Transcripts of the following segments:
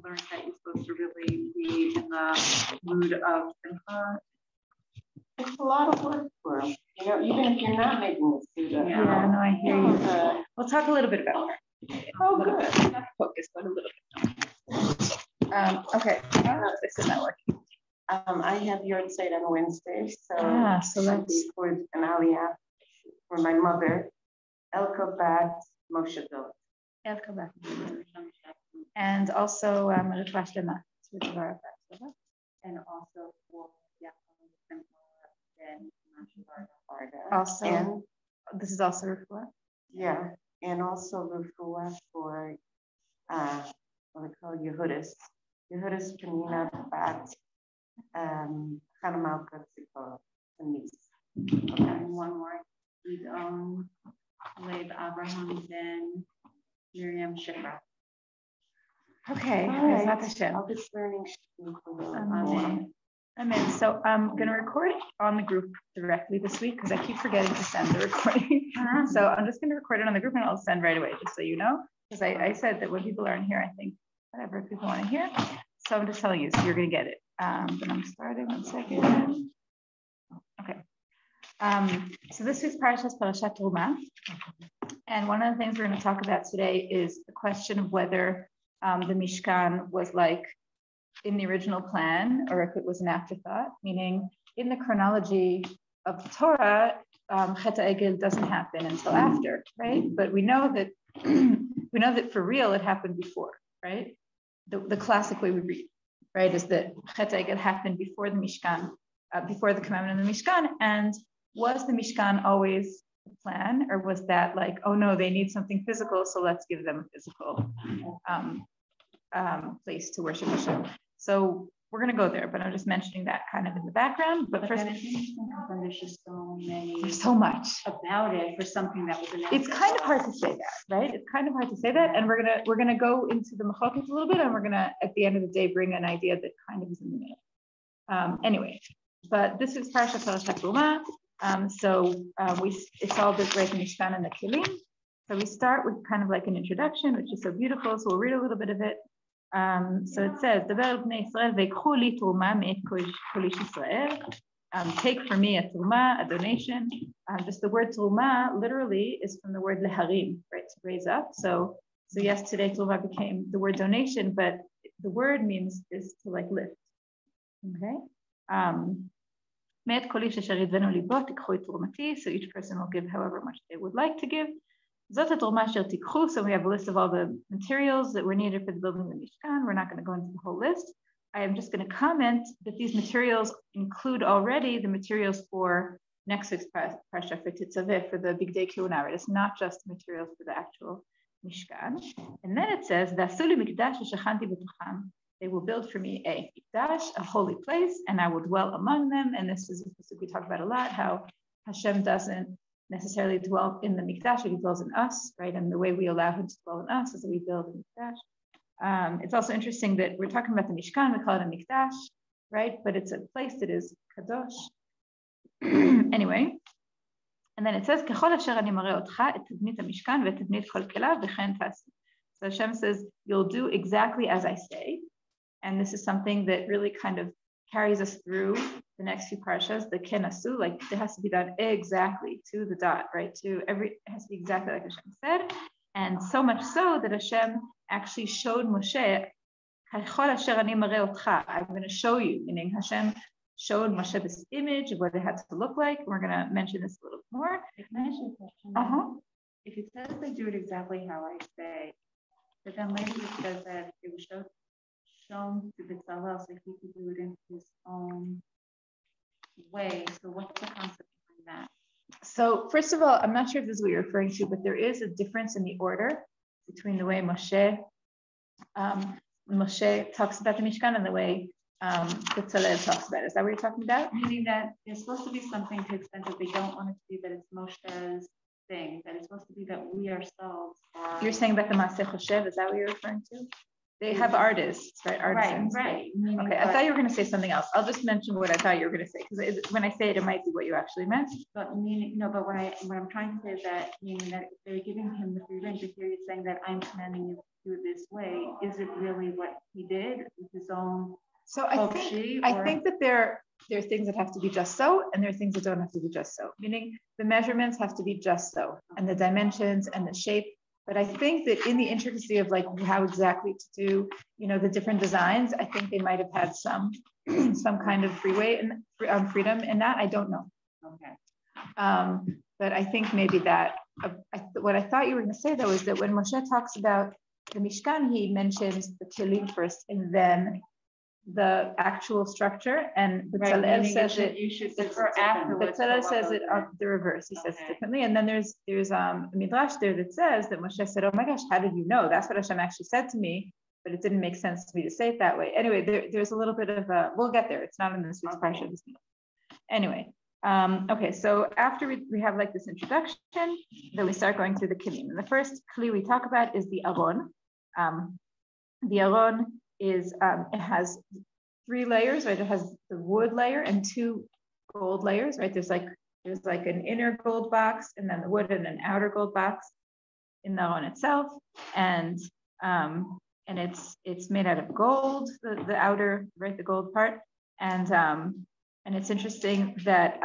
learned that you're supposed to really be in the mood of simcha. It's a lot of work for them. You know, even if you're not making the student. Yeah, no, I hear you. We'll talk a little bit about her. Oh, good. Not focus, but a little bit. Okay. This is not working. I have your site on Wednesday, so let's for an aliyah for my mother, Elka Bat Moshe Bill. Elka Bat. And also Refash Lema. And also for also, and this is also refuah. Yeah, and also refuah for what we call Yehudis Penina Bat Chanamalka Tzipor, the niece. Okay, and one more. Idon Lev Abraham Ben Miriam Shifra. Okay, I'll be learning. Amen. So I'm going to record on the group directly this week because I keep forgetting to send the recording. So I'm just going to record it on the group and I'll send right away, just so you know. Because I said that when people aren't here, I think whatever people want to hear. So I'm just telling you, so you're going to get it. But I'm starting 1 second. Okay. So this week's parasha is Parashat Teruma. And one of the things we're going to talk about today is the question of whether the Mishkan was like in the original plan, or if it was an afterthought, meaning in the chronology of the Torah, Chet HaEgel doesn't happen until after, right? But we know that for real it happened before, right? The classic way we read, right, is that Chet HaEgel happened before the Mishkan, before the commandment of the Mishkan. And was the Mishkan always the plan, or was that like, oh no, they need something physical, so let's give them a physical place to worship Hashem? So we're going to go there, but I'm just mentioning that kind of in the background. But first, there's just there's so much about it for something that was announced. It's kind of hard to say that, right? It's kind of hard to say that, and we're gonna go into the machloket a little bit, and we're gonna at the end of the day bring an idea that kind of is in the middle. Anyway, but this is Parashat Teruma. It's all this right in Mishkan and the Kelim. So we start with kind of like an introduction, which is so beautiful. So we'll read a little bit of it. So it says, take for me a teruma, a donation. Just the word teruma literally is from the word leharim, right, to raise up. So yes, today teruma became the word donation, but the word is to like lift. Okay. So each person will give however much they would like to give. So we have a list of all the materials that were needed for the building of the Mishkan. We're not going to go into the whole list. I am just going to comment that these materials include already the materials for next week's Parsha for Titzaveh, for the Big Day Kiuna. Right? It's not just the materials for the actual Mishkan. And then it says, they will build for me a mikdash, a holy place, and I will dwell among them. And this is we talk about a lot, how Hashem doesn't necessarily dwell in the mikdash, but he dwells in us, right? And the way we allow him to dwell in us is that we build a mikdash. It's also interesting that we're talking about the Mishkan, we call it a mikdash, right? But it's a place that is kadosh. Anyway, and then it says, so Hashem says, you'll do exactly as I say. And this is something that really kind of carries us through the next few parshas, the kenasu, like it has to be done exactly to the dot, right? It has to be exactly like Hashem said. And so much so that Hashem actually showed Moshe, I'm going to show you, meaning Hashem showed Moshe this image of what it had to look like. We're going to mention this a little more. Can I ask you a question? If it says they do it exactly how I say, but then later it says that it was shown to B'Tzalel so he could do it in his own way. So what's the concept behind that? So first of all, I'm not sure if this is what you're referring to, but there is a difference in the order between the way Moshe talks about the Mishkan and the way B'Tzalel talks about it. Is that what you're talking about? Meaning that it's supposed to be something to the extent that they don't want it to be that it's Moshe's thing, that it's supposed to be that we ourselves are... You're saying about the Maaseh Choshev, is that what you're referring to? They have artists, right? Artisans. Right. Okay, I thought you were going to say something else. I'll just mention what I thought you were going to say, because when I say it, it might be what you actually meant. But but what I'm trying to say is that, meaning that they're giving him the free rein, but here you're saying that I'm commanding you to do it this way, is it really what he did with his own? So I think that there are things that have to be just so, and there are things that don't have to be just so, meaning the measurements have to be just so, and the dimensions and the shape. But I think that in the intricacy of like how exactly to do, the different designs, I think they might have had some kind of freedom in that. I don't know. Okay. But I think maybe that what I thought you were going to say though is that when Moshe talks about the Mishkan, he mentions the kelim first and then the actual structure, and Bezalel says it. You should defer afterwards. Bezalel says it the reverse. He says it differently, and then there's a midrash there that says that Moshe said, "Oh my gosh, how did you know? That's what Hashem actually said to me, but it didn't make sense to me to say it that way." Anyway, there's a little bit of a. We'll get there. It's not in this week's parsha. Anyway, okay. So after we have like this introduction, then we start going through the kelim. And the first kli we talk about is the aron. The aron is it has 3 layers, right? It has the wood layer and 2 gold layers, right? There's like an inner gold box and then the wood and an outer gold box in the aron itself, and it's made out of gold, the outer, right, the gold part, and it's interesting that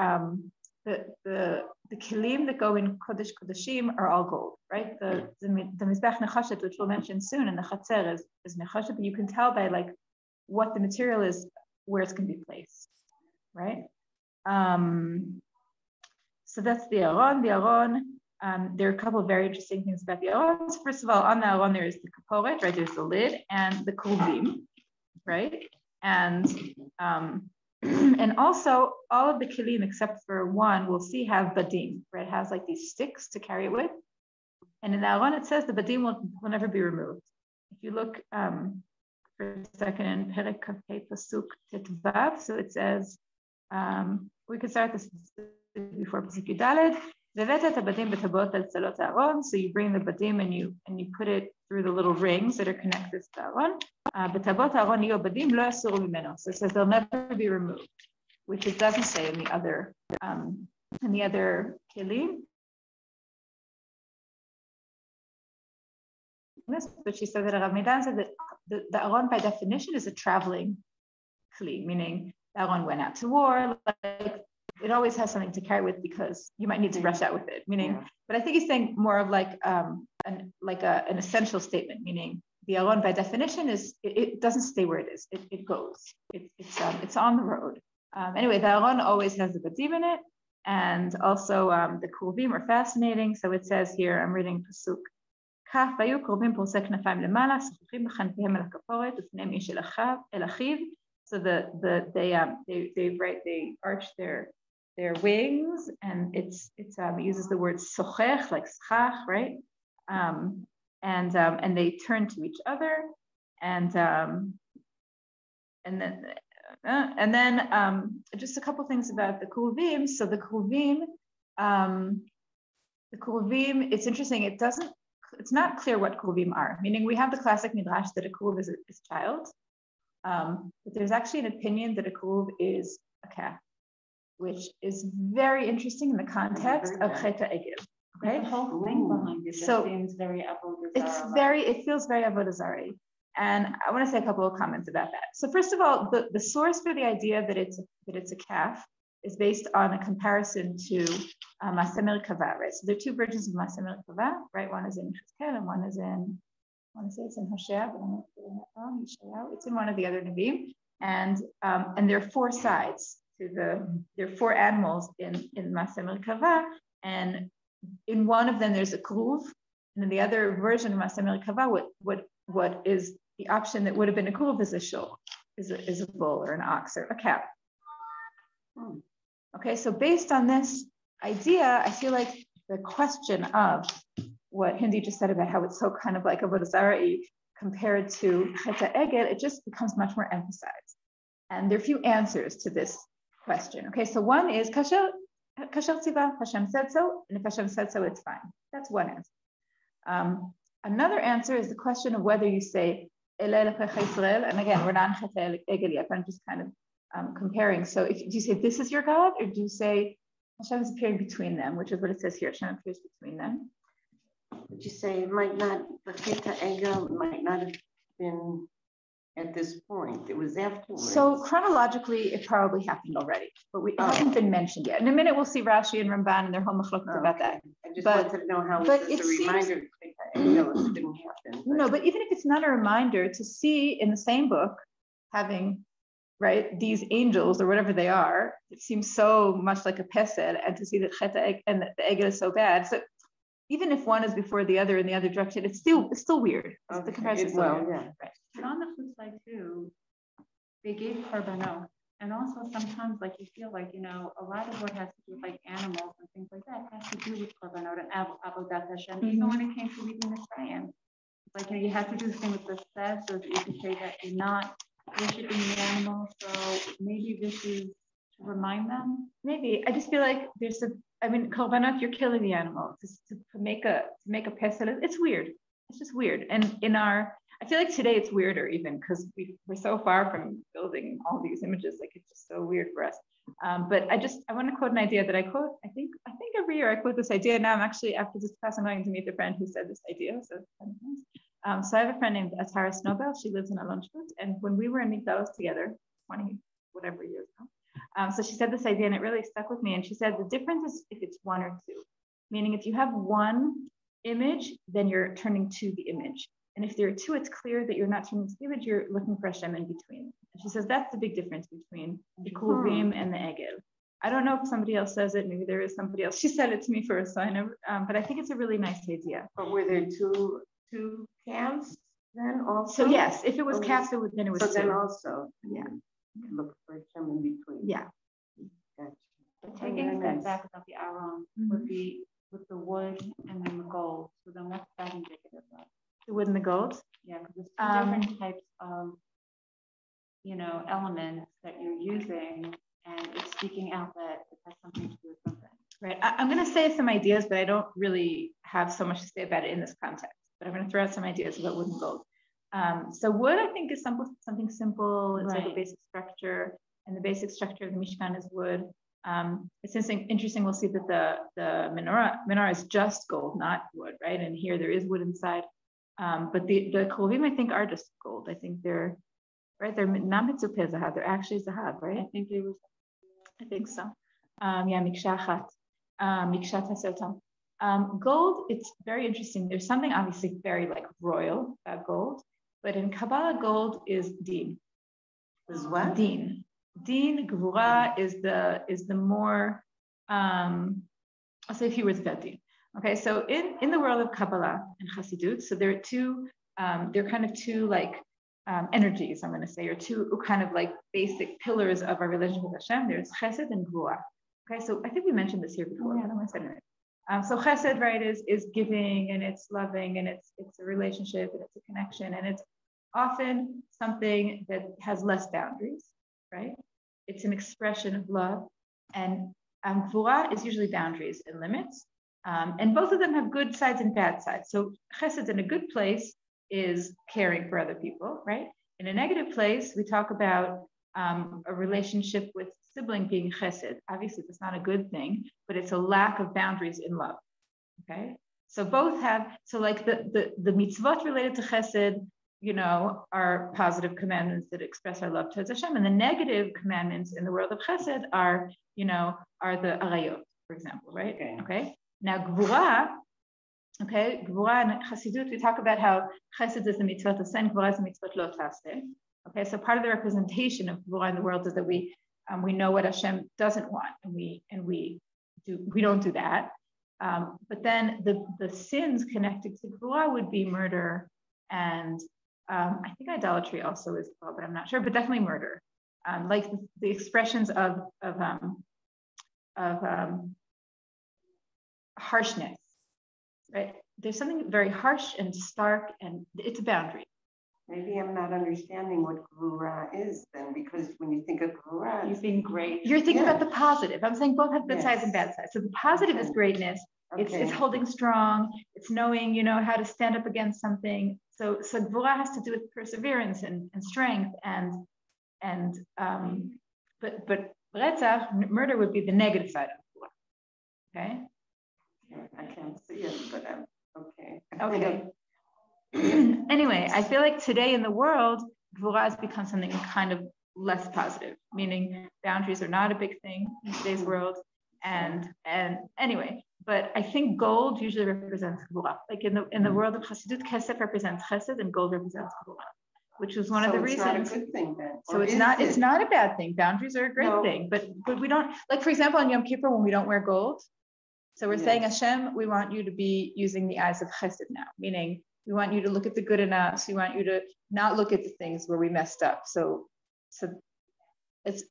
the kelim that go in Kodesh Kodashim are all gold, right? The Mizbech Nechashet, which we'll mention soon, and the Chatzer is Nechashet, but you can tell by like what the material is, where it's going to be placed, right? So that's the aron. The aron, there are a couple of very interesting things about the aron. So first of all, on the aron there is the kaporet, right? There's the lid and the kruvim, right? And also all of the kelim except for one we'll see have badim, right? It has like these sticks to carry it with. And in the aron it says the badim will never be removed. If you look for a second in Perek Kafei Pasuk Tetvav, so it says, we can start this before Pasuk Yudaled. So you bring the badim and you put it through the little rings that are connected to the aron. So it says they'll never be removed, which it doesn't say in the other kelim. But she said that Rav Medan said that the aron by definition is a traveling kli, meaning the aron went out to war. Like it always has something to carry with because you might need to rush out with it. Meaning, but I think he's saying more of like an essential statement, meaning the aron by definition is it doesn't stay where it is. It goes. It's on the road. Anyway, the aron always has the badim in it, and also the kruvim are fascinating. So it says here, I'm reading pasuk. והיו קרובים פורסי כנפיים למעלה, שכוחים בחנפיהם אל הכפורת, ופניהם איש אל אחיו. So they arch their wings, and it uses the word sochech, like schach, right? And they turn to each other, and then just a couple things about the kruvim. So the kruvim, it's interesting. It's not clear what kruvim are, meaning we have the classic midrash that a kruv is a child, but there's actually an opinion that a kruv is a calf, which is very interesting in the context of Chet HaEgel. Okay, the whole thing behind it seems very avodah. It feels very avodah zarah, and I want to say a couple of comments about that. So first of all, the source for the idea that it's a calf is based on a comparison to Maaseh Merkavah, right? So there are 2 versions of Maaseh Merkavah, right? One is in Yechezkel and one is in, I want to say it's in Hosea, but I'm not getting that wrong. It's in one of the other Nevi'im, and there are 4 sides to there are 4 animals in Maaseh Merkavah, and in one of them there's a kruv, and in the other version of Maaseh Merkavah, what is the option that would have been a kruv is a shul, is a bull or an ox or a cow. Okay, so based on this idea, I feel like the question of what Hindi just said about how it's so kind of like avodah zarah compared to Chet HaEgel, it just becomes much more emphasized. And there are a few answers to this question. Okay, so one is kasher tziva, Hashem said so, and if Hashem said so, it's fine. That's one answer. Another answer is the question of whether you say Eleh Elokecha Yisrael, and again, we're not in Chet HaEgel yet, but I'm just kind of comparing. So do you say this is your God, or do you say Hashem is appearing between them, which is what it says here, Hashem appears between them. But you say it might not, the Cheta Egel might not have been at this point. It was afterwards. So chronologically, it probably happened already, but it hasn't been mentioned yet. In a minute, we'll see Rashi and Ramban and their whole machlokes about that. I just wanted to know how it's a reminder of Cheta Egel if it didn't happen. No, but even if it's not a reminder, to see in the same book having, right, these angels or whatever they are, it seems so much like a pesed, and to see that Cheta and the Egel is so bad. So even if one is before the other in the other direction, it's still weird. The comparison is still weird. Yeah. Right. But on the flip side too, they gave korbanot, and also sometimes like you feel like, you know, a lot of what has to do with like animals and things like that has to do with korbanot and avodat Hashem. Even when it came to leaving Mitzrayim, like, you know, you have to do the thing with the seth, so that you can say that you're not worshiping the animal. So maybe this is to remind them. Maybe I just feel like there's korbanot, you're killing the animal to make a pesel. It's weird. It's just weird. And I feel like today it's weirder even because we're so far from building all these images. Like it's just so weird for us. But I want to quote an idea that I quote. I think every year I quote this idea. Now I'm actually, after this class, I'm going to meet a friend who said this idea. So it's kind of nice. So I have a friend named Atara Snowbell. She lives in Alonshut, and when we were in Migdalos together, 20 whatever years ago. So she said this idea, and it really stuck with me. And she said the difference is if it's one or two, meaning if you have one image, then you're turning to the image. And if there are two, it's clear that you're not turning to the image, you're looking for Hashem in between. And she says that's the big difference between the Kruvim and the Egel. I don't know if somebody else says it, maybe there is somebody else. She said it to me first, so I never, but I think it's a really nice idea. But were there two camps then also? So yes, if it was camps, then it was so two. then also, yeah, look for Hashem in between. Yeah. Gotcha. But taking a step back about the Aron would be with the wood and then the gold. So then what's that indicative of? The wood and the gold? Yeah, because there's two different types of, you know, elements that you're using, and it's speaking out that it has something to do with something. Right. I'm going to say some ideas, but I don't really have so much to say about it in this context. But I'm going to throw out some ideas about wood and gold. So wood, I think, is something simple. It's like a basic structure, and the basic structure of the Mishkan is wood. It's interesting. We'll see that the menorah is just gold, not wood, right? And here there is wood inside. But the Kruvim, I think, are just gold. I think they're right. They're not mitzupeh zahav. They're actually zahav, right? I think so. Mikshat hasotam. Gold, it's very interesting. There's something obviously very like royal about gold, but in Kabbalah, gold is din. Is what? Din. Din, Gvura is the more, I'll say a few words about din. Okay, so in the world of Kabbalah and Chassidut, so there are two, they're kind of two like energies, I'm going to say, or two kind of like basic pillars of our relationship with Hashem. There's Chesed and Gvura. Okay, so I think we mentioned this here before. I don't want to say it. So Chesed, right, is giving, and it's loving, and it's a relationship, and it's a connection, and it's often something that has less boundaries, right? It's an expression of love, and Gvura is usually boundaries and limits. And both of them have good sides and bad sides. So chesed in a good place is caring for other people, right? In a negative place, we talk about a relationship with sibling being chesed. Obviously, that's not a good thing, but it's a lack of boundaries in love, okay? So both have, so like the mitzvot related to chesed, you know, are positive commandments that express our love towards Hashem. And the negative commandments in the world of chesed are, you know, are the arayot, for example, right? Okay. Now, Gvura, okay, Gvura and Chassidut, we talk about how Chesed is the mitzvot of sin, Gvura is the mitzvot lo taseh. Okay, so part of the representation of Gvura in the world is that we know what Hashem doesn't want, and we don't do that. But then the sins connected to Gvura would be murder, and I think idolatry also is well, but I'm not sure, but definitely murder. Like the expressions of harshness, right? There's something very harsh and stark, and it's a boundary. Maybe I'm not understanding what Gvura is then, because when you think of Gvura, you're being great. You're thinking about the positive. I'm saying both have good sides and bad sides. So the positive is greatness. It's holding strong. It's knowing, you know, how to stand up against something. So Gvura has to do with perseverance and strength but Retzach, murder, would be the negative side of Gvura. Okay. I can't see it, but Okay. Okay. Anyway, I feel like today in the world, Gvura has become something kind of less positive, meaning boundaries are not a big thing in today's world. And anyway, but I think gold usually represents Gvura. Like in the world of Chassidut, Kesef represents Chesed and gold represents Gvura, which was one of the reasons. It's not a good thing then. So it's not a bad thing. Boundaries are a great thing, but we don't, like for example, on Yom Kippur when we don't wear gold. So we're saying, Hashem, we want you to be using the eyes of Chesed now, meaning we want you to look at the good in us. We want you to not look at the things where we messed up. So it's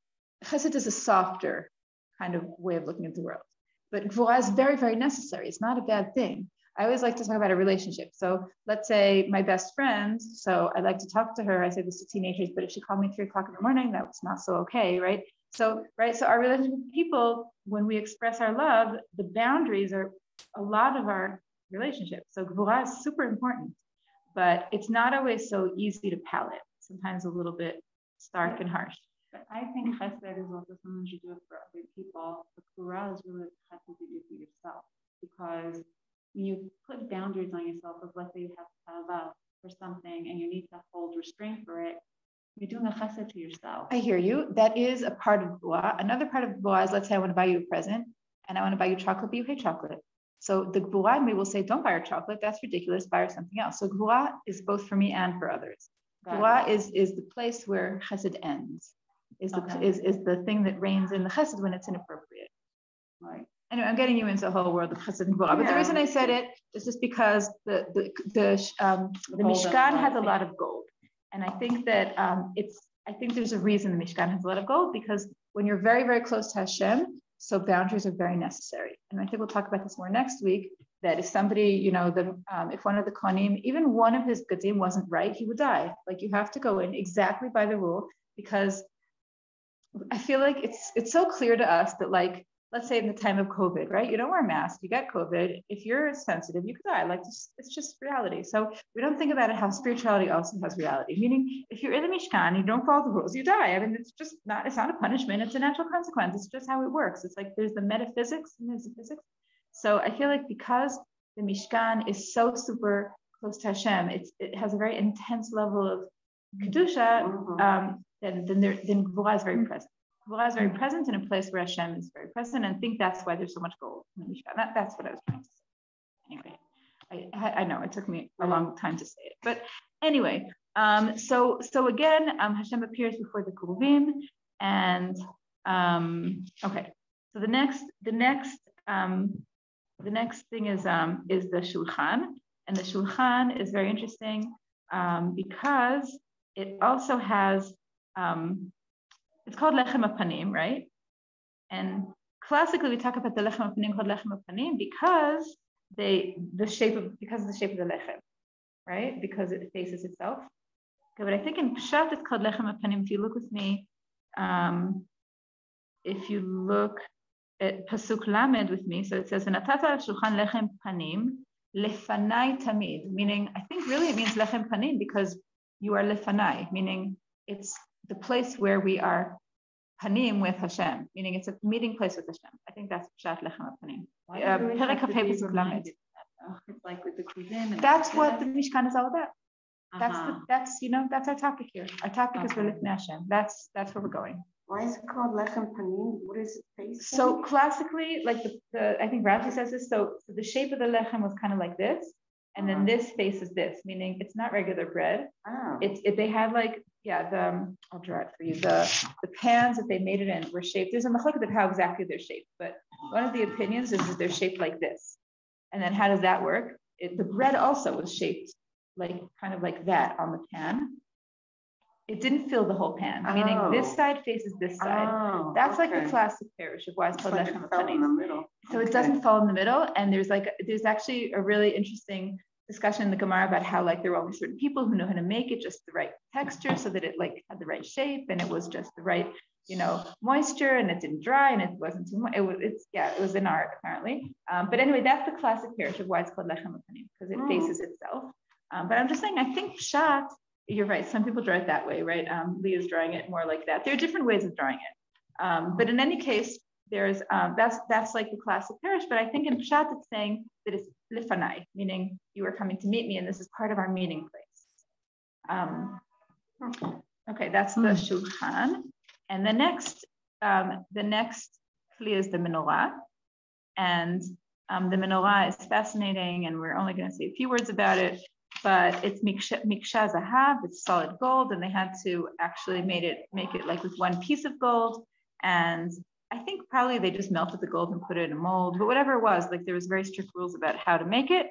Chesed is a softer kind of way of looking at the world. But Gvura is very, very necessary. It's not a bad thing. I always like to talk about a relationship. So let's say my best friend, so I like to talk to her. I say this to teenagers, but if she called me 3 o'clock in the morning, that's not so okay, right? So our relationship with people, when we express our love, the boundaries are a lot of our relationship. So Gvura is super important, but it's not always so easy to palate. Sometimes a little bit stark and harsh. But I think Chesed is also something you do for other people. The Gvura is really the Chesed you do for yourself, because when you put boundaries on yourself, of let's say you have tava for something and you need to hold restraint for it, you're doing a Chesed to yourself. I hear you. That is a part of Gvura. Another part of Gvura is, let's say I want to buy you a present and I want to buy you chocolate, but you hate chocolate. So the Gvura in me will say, don't buy her chocolate. That's ridiculous. Buy her something else. So Gvura is both for me and for others. Gvura is the place where Chesed ends, is the thing that reigns in the Chesed when it's inappropriate. Right. Anyway, I'm getting you into a whole world of Chesed and Gvura. But the reason I said it is just because the Mishkan has a lot of gold. And I think that I think there's a reason the Mishkan has a lot of gold, because when you're very, very close to Hashem, so boundaries are very necessary. And I think we'll talk about this more next week, that if somebody, if one of the Kohanim, even one of his Gadim wasn't right, he would die. Like you have to go in exactly by the rule, because I feel like it's so clear to us that, like, let's say in the time of COVID, right? You don't wear a mask, you get COVID. If you're sensitive, you could die. Like it's just reality. So we don't think about it how spirituality also has reality. Meaning, if you're in the Mishkan, you don't follow the rules, you die. I mean, it's not a punishment. It's a natural consequence. It's just how it works. It's like there's the metaphysics and there's the physics. So I feel like because the Mishkan is so super close to Hashem, it has a very intense level of kedusha. Then Gvura is very present. Gvura is very present in a place where Hashem is very present, and I think that's why there's so much gold in the Mishkan. That's what I was trying to say. Anyway, I know it took me a long time to say it, but anyway, so again, Hashem appears before the Keruvim, and okay. So the next thing is the Shulchan, and the Shulchan is very interesting because it also has. It's called Lechem Apanim, right? And classically, we talk about the Lechem Apanim called Lechem Apanim because of the shape of the Lechem, right? Because it faces itself. Okay, but I think in Pshat it's called Lechem Apanim. If you look with me, if you look at Pasuk Lamed with me, so it says, "V'natata al shulchan lechem panim lefanai tamid," meaning I think really it means Lechem Panim because you are lefanai, meaning it's the place where we are panim with Hashem, meaning it's a meeting place with Hashem. I think that's Pshat Lechem Panim. It's like with the Kuzim. That's what the Mishkan is all about. That's our topic here. Our topic is Relifnei Hashem. That's where we're going. Why is it called Lechem Panim? What is it facing? So classically, like I think Rashi says this. So the shape of the lechem was kind of like this, and then this faces this, meaning it's not regular bread. Oh. They had like. Yeah, I'll draw it for you. The pans that they made it in were shaped. There's a machlokes of how exactly they're shaped, but one of the opinions is that they're shaped like this. And then how does that work? The bread also was shaped like kind of like that on the pan. It didn't fill the whole pan, meaning this side faces this side. That's like the classic parish of why it's called Lechem Panim. So it doesn't fall in the middle, and there's actually a really interesting discussion in the Gemara about how like there were only certain people who know how to make it just the right texture so that it like had the right shape and it was just the right moisture and it didn't dry and it wasn't too much. It was an art apparently. But anyway, that's the classic parish of why it's called Lechem Panim because it faces itself. But I'm just saying I think Pshat, you're right. Some people draw it that way, right? Leah's drawing it more like that. There are different ways of drawing it. But in any case, there's that's like the classic parish, but I think in Pshat it's saying that it's lifanai, meaning you are coming to meet me, and this is part of our meeting place. Okay, that's the shulchan, and the next kli is the menorah, and the menorah is fascinating, and we're only going to say a few words about it. But it's miksha zahav, it's solid gold, and they had to actually make it like with one piece of gold. And I think probably they just melted the gold and put it in a mold, but whatever it was, like there was very strict rules about how to make it.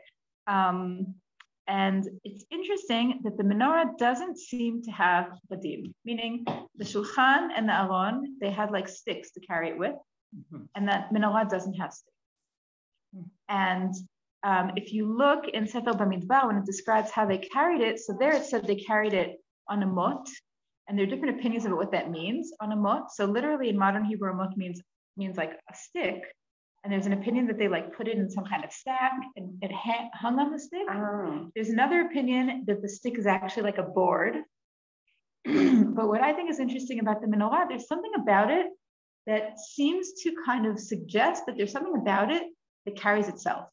And it's interesting that the menorah doesn't seem to have badim, meaning the shulchan and the aron, they had like sticks to carry it with, and that menorah doesn't have sticks. And if you look in Sefer Bamidbar, when it describes how they carried it, so there it said they carried it on a mot, and there are different opinions about what that means on a mot. So literally in modern Hebrew, a mot means like a stick, and there's an opinion that they like put it in some kind of sack and it hung on the stick. There's another opinion that the stick is actually like a board. But what I think is interesting about the menorah, there's something about it that seems to kind of suggest that there's something about it that carries itself.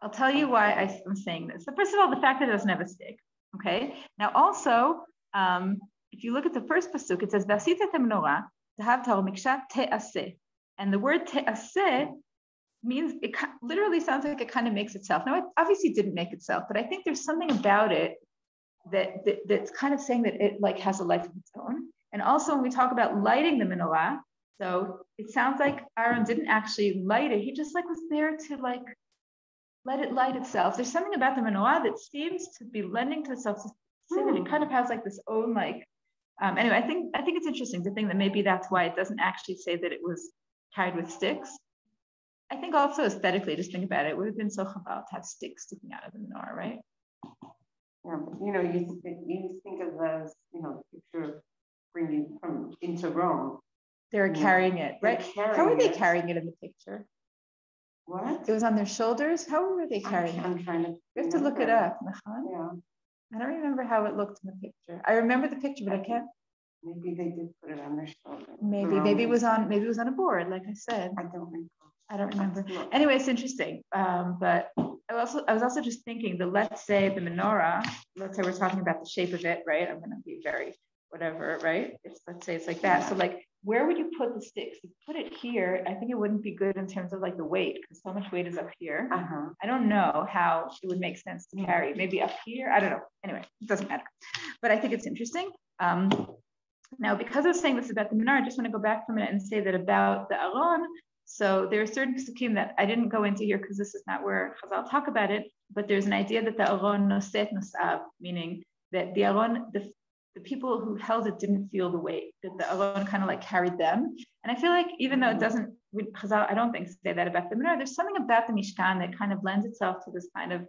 I'll tell you why I'm saying this. So first of all, the fact that it doesn't have a stick. Okay. Now also, if you look at the first pasuk, it says "Vasita menorah zahav ta'or miksha te'aseh," and the word te'aseh means it literally sounds like it kind of makes itself. Now it obviously didn't make itself, but I think there's something about it that's kind of saying that it like has a life of its own. And also when we talk about lighting the menorah, so it sounds like Aaron didn't actually light it. He just like was there to like let it light itself. There's something about the menorah that seems to be lending to itself to say that it kind of has like this own like, anyway, I think it's interesting to think that maybe that's why it doesn't actually say that it was carried with sticks. I think also aesthetically, just think about it, it would have been so chabal to have sticks sticking out of the menorah, right? Yeah, but you think of those, picture bringing from into Rome. They were carrying it, right? How were they carrying it in the picture? What? It was on their shoulders. How were they carrying it? I'm trying to. We have to look it up. Yeah. I don't remember how it looked in the picture. I remember the picture, but I can't. Maybe they did put it on their shoulders. Maybe it was on a board, like I said. I don't remember. Anyway, it's interesting. But I was also just thinking that let's say the menorah, let's say we're talking about the shape of it, right? I'm going to be very whatever, right? Let's say it's like that. So like, where would you put the sticks? If you put it here, I think it wouldn't be good in terms of like the weight, because so much weight is up here. I don't know how it would make sense to carry. Maybe up here. I don't know. Anyway, it doesn't matter. But I think it's interesting. Now, because I was saying this about the menorah, I just want to go back for a minute and say that about the aron. So there are certain psukim that I didn't go into here because this is not where Chazal talk about it, but there's an idea that the aron noset nosav, meaning that the aron, the people who held it didn't feel the weight, that the aron kind of like carried them. And I feel like even though it doesn't, Chazal, I don't think say that about the menorah, there's something about the Mishkan that kind of lends itself to this kind of,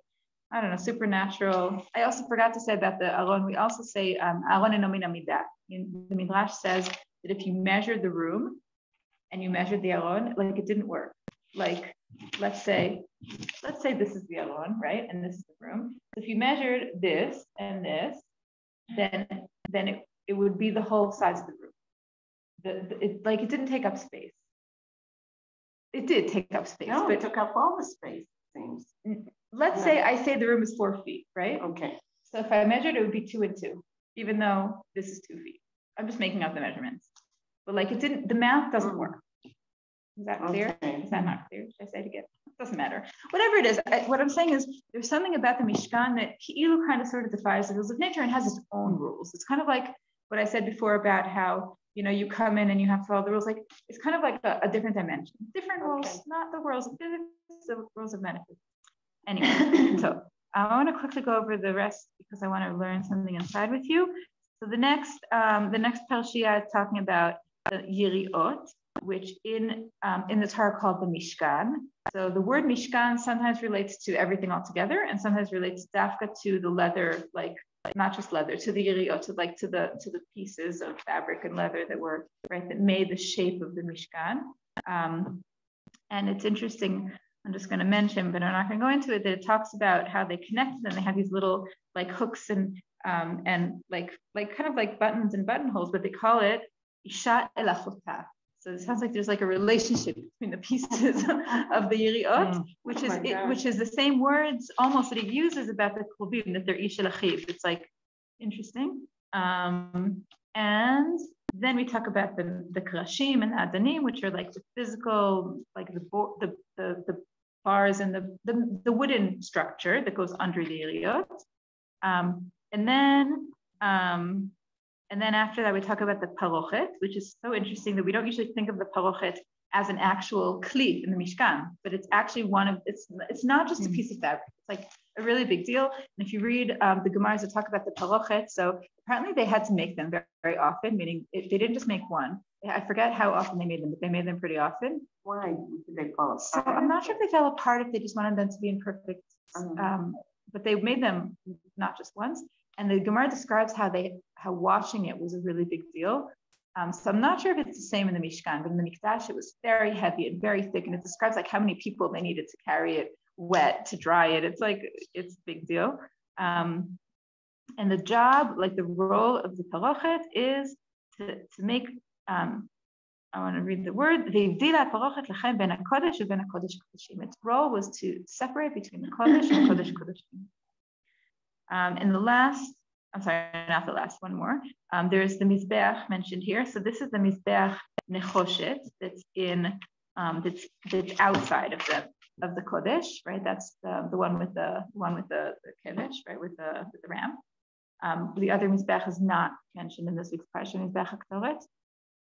I don't know, supernatural. I also forgot to say about the aron, we also say aron eno min amidah. The Midrash says that if you measured the room and you measured the aron, like it didn't work. Like, let's say this is the aron, right? And this is the room. So if you measured this and this, then it would be the whole size of the room. It didn't take up space. It did take up space. No, but it took up all the space, it seems. Let's say I say the room is 4 feet, right? Okay. So if I measured, it would be 2 and 2, even though this is 2 feet. I'm just making up the measurements. But like the math doesn't work. Is that clear? Okay. Is that not clear? Should I say it again? It doesn't matter. Whatever it is, what I'm saying is there's something about the Mishkan that Ki'ilu kind of sort of defies the rules of nature and has its own rules. It's kind of like what I said before about how, you come in and you have to follow the rules. Like it's kind of like a different dimension, different rules, not the rules of physics, the rules of metaphysics. Anyway, so I want to quickly go over the rest because I want to learn something inside with you. So the next parashia is talking about the Yiriot, which in the Torah called the Mishkan. So the word Mishkan sometimes relates to everything altogether, and sometimes relates dafka to the leather, like not just leather, to the Yiriot, to the pieces of fabric and leather that made the shape of the Mishkan. And it's interesting. I'm just going to mention, but I'm not going to go into it, that it talks about how they connected and they have these little like hooks and like kind of like buttons and buttonholes, but they call it Isha el Achotah. So it sounds like there's like a relationship between the pieces of the Yiriot, which is the same words almost that he uses about the Kruvim, that they're Ishel Achiv. It's like interesting. And then we talk about the Krashim and the Adanim, which are like the physical, like the bars and the wooden structure that goes under the Yiriot. And then after that, we talk about the parochet, which is so interesting that we don't usually think of the parochet as an actual kli in the Mishkan, but it's actually it's not just a piece of fabric. It's like a really big deal. And if you read the Gemaras that talk about the parochet, so apparently they had to make them very, very often, meaning they didn't just make one. I forget how often they made them, but they made them pretty often. Why did they fall apart? So I'm not sure if they fell apart, if they just wanted them to be in perfect, but they made them not just once. And the Gemara describes how washing it was a really big deal. So I'm not sure if it's the same in the Mishkan, but in the Mikdash, it was very heavy and very thick. And it describes like how many people they needed to carry it wet to dry it. It's a big deal. And the job, like the role of the parochet is to make, I want to read the word, its role was to separate between the Kodesh and Kodesh Kodeshim. And the last, I'm sorry, not the last, one more. There's the Mizbeach mentioned here. So this is the Mizbeach Nechoshet that's that's outside of the Kodesh, right? That's the one with the Kedesh, right? With the ram. The other Mizbeach is not mentioned in this week's parsha, Mizbeach HaKtoret.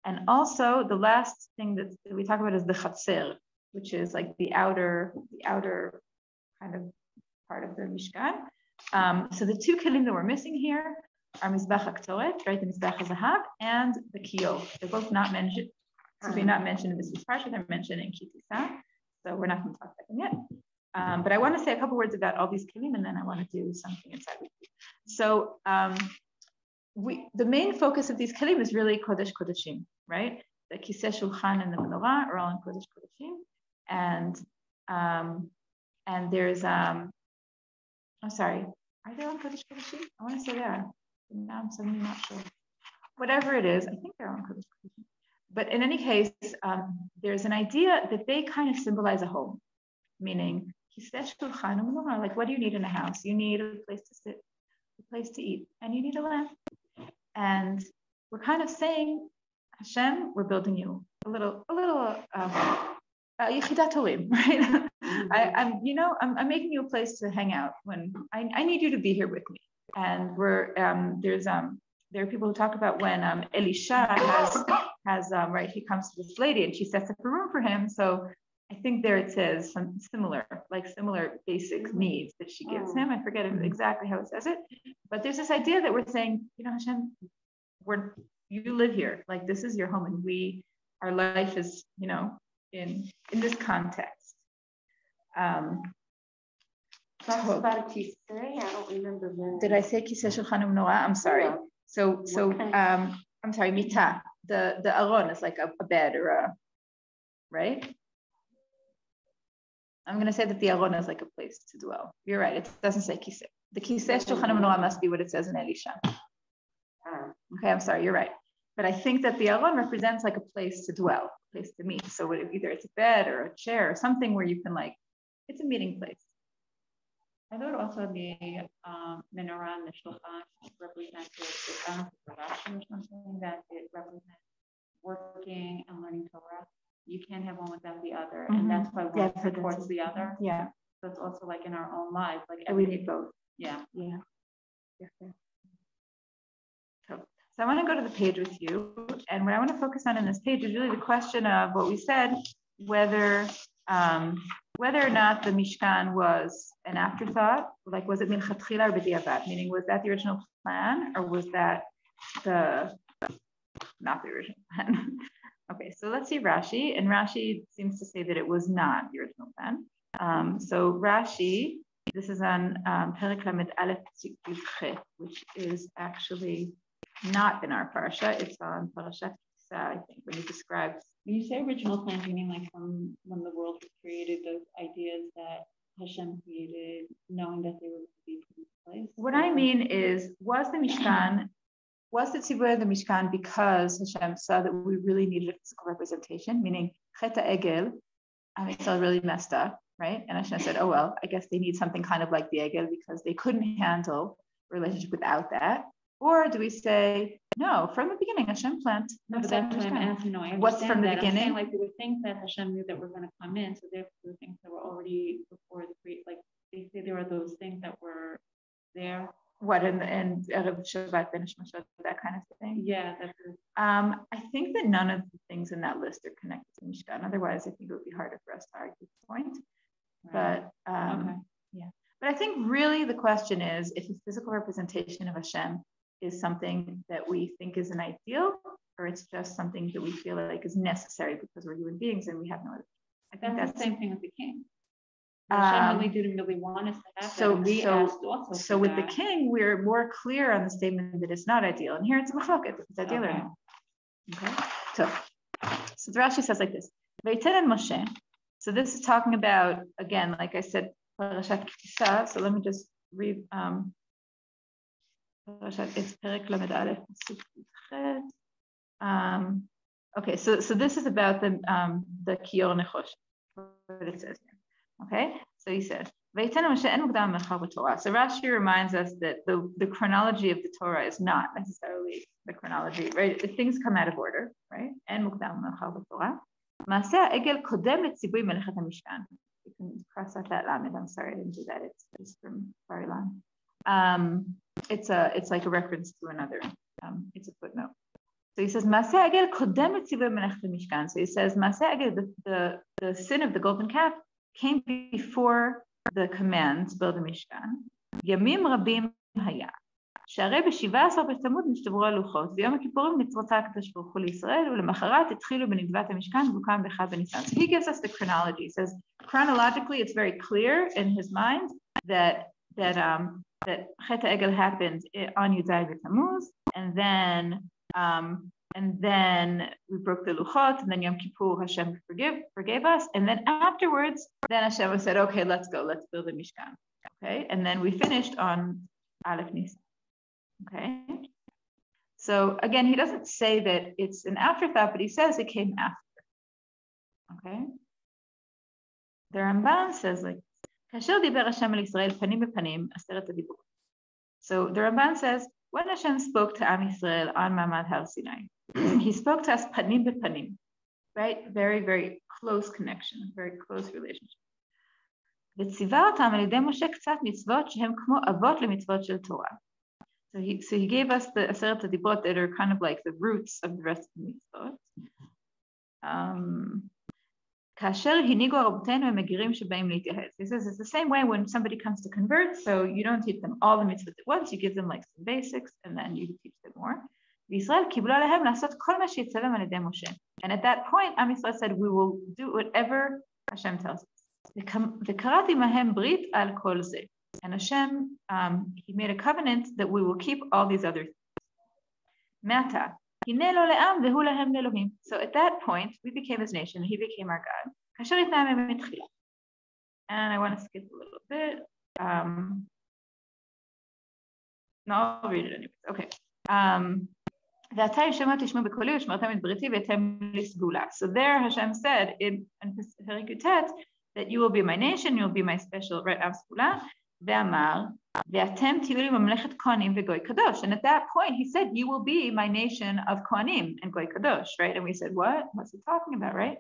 And also the last thing that we talk about is the Chatzer, which is like the outer kind of part of the Mishkan. So the two kelim that we're missing here are Mizbeach HaKtoret, right? The Mizbeach HaZahav and the Kiyot. They're both not mentioned. Since they're not mentioned in this week's parsha, they're mentioned in Kitisa. So we're not going to talk about them yet. But I want to say a couple words about all these kelim, and then I want to do something inside with you. So the main focus of these kelim is really Kodesh Kodeshim, right? The Kiseh Shulchan and the Menorah are all in Kodesh Kodeshim, and there's I'm sorry, are they on Kodesh Kodeshim? I want to say they are. Now I'm suddenly not sure. Whatever it is, I think they're on Kodesh Kodeshim. But in any case, there's an idea that they kind of symbolize a home, meaning like what do you need in a house? You need a place to sit, a place to eat, and you need a lamp. And we're kind of saying, Hashem, we're building you a little Yechidat Torim, right? I'm making you a place to hang out when I need you to be here with me. And there are people who talk about when Elisha has right, he comes to this lady and she sets up a room for him. So I think there it says some similar basic needs that she gives him. I forget exactly how it says it, but there's this idea that we're saying, Hashem, you live here, like this is your home, and our life is, in this context. Talks about Kiseh. I don't remember when. Did I say Kiseh Shulchan Menorah? I'm sorry. Yeah. So I'm sorry, Mita. The aron is like a bed or a, right? I'm going to say that the aron is like a place to dwell. You're right. It doesn't say Kiseh. The Kiseh Shulchan Menorah must be what it says in Elisha. Okay, I'm sorry. You're right. But I think that the aron represents like a place to dwell, a place to meet. So either it's a bed or a chair or something where you can it's a meeting place. I thought also the menorah and the shulchan represented the balance of production or something, that it represents working and learning Torah. You can't have one without the other, and that's why one supports the other. Yeah. So it's also like in our own lives, we need both. Yeah. Yeah. So I want to go to the page with you, and what I want to focus on in this page is really the question of what we said, whether or not the Mishkan was an afterthought, like was it milchatchila or b'diavad, meaning was that the original plan or was that not the original plan? Okay, so let's see Rashi, and Rashi seems to say that it was not the original plan. So Rashi, this is on Perek Lamed Aleph Tzik Chet, which is actually not in our parsha. It's on Parashat Kitisa, I think, when he describes. When you say original plan, you mean like from when the world was created, those ideas that Hashem created, knowing that they were to be put in place? What I mean is, was the Mishkan was the tzibur of the Mishkan because Hashem saw that we really needed a physical representation, meaning Chet HaEgel, Israel really messed up, right? And Hashem said, oh, well, I guess they need something kind of like the Egel because they couldn't handle a relationship without that. Or do we say, no, from the beginning, Hashem planned. No, but that's what I'm asking. No, I understand. What's from the beginning? I'm saying, like, there were things that Hashem knew that were going to come in, so there were things that were already before the create. Like they say, there are those things that were there. What in Erev Shabbat, Ben Shmashot, that kind of thing? Yeah, that's it. I think that none of the things in that list are connected to Mishkan. Otherwise, I think it would be harder for us to argue the point. Right. But okay. Yeah. But I think really the question is if a physical representation of Hashem is something that we think is an ideal, or it's just something that we feel like is necessary because we're human beings and we have no other. I think that's the same thing with the king. Hashem really didn't really want us to have that. So with the king, we're more clear on the statement that it's not ideal. And here it's a machloket, if it's ideal or not. Okay. So the Rashi says like this. Ve'iten Moshe. So this is talking about, again, like I said, Parashat Kitisa. So let me just read. It's Perek Lamed Aleph. Okay, so this is about the Kiyor Nechosh, what it says here. Okay, so he says, so Rashi reminds us that the chronology of the Torah is not necessarily the chronology, right? Things come out of order, right? And mukdam mechav b'Torah. Maaseh ha'egel kodem letzibui melechet hamishkan. You can cross out that lamed. I'm sorry, I didn't do that. It's from Bar-Ilan. It's like a reference to another. It's a footnote. So he says, Maaseh ha'egel kodem letzibui melechet hamishkan. So he says, Maaseh ha'egel, the sin of the golden calf came before the command to build a Mishkan. Yamim rabim haya. שהרי ב-17 בתמוז נשתברו הלוחות, ויום הכיפורים נצרתה הקדוש ברוך הוא לישראל, ולמחרת התחילו בנדבת המשכן והוקם באחד בניסן. So he gives us the chronology. He says, chronologically, it's very clear in his mind that Chet HaEgel happened on Yud B'Tammuz, and then we broke the luchot, and then Yom Kippur, Hashem forgave us, and then afterwards, then Hashem said, okay, let's build a Mishkan, okay? And then we finished on Aleph Nisan, okay? So again, he doesn't say that it's an afterthought, but he says it came after, okay? The Ramban says like, Kasher diber Hashem al Yisrael panim bepanim aseret hadibur. So the Ramban says, when Hashem spoke to Am Yisrael on Mamad Har Sinai, he spoke to us panim bepanim, right? Very, very close connection, very close relationship. וציווה אותם על ידי משה קצת מצוות שהם כמו אבות למצוות של תורה. So he gave us the aseret hadibot that are kind of like the roots of the rest of the mitzvot. כאשר הנהיגו רבותינו הם מגירים שבאים להתייחס. He says it's the same way when somebody comes to convert, so you don't teach them all the mitzvot at once, you give them like some basics, and then you teach them more. וישראל קיבלו עליהם לעשות כל מה שיצווה על ידי משה. And at that point, Am Yisrael said, we will do whatever Hashem tells us. וקראתי מהם ברית על כל זה. And Hashem, he made a covenant that we will keep all these other things. מעתה, הנה לו לעם והוא להם לאלוהים. So at that point, we became his nation, he became our God. כאשר התנאה מהם מתחילה. And I want to skip a little bit. No, I'll read it anyways. Okay. ועתה ישמע תשמעו בקולי ושמרתם את בריתי ואתם לסגולה. So there Hashem said in פרק י"ט that you will be my nation, you will be my special right of סגולה, ואמר ואתם תהיו לי ממלכת כהנים וגוי קדוש. And at that point he said you will be my nation of כהנים and גוי קדוש, right? And we said what? What's he talking about, right?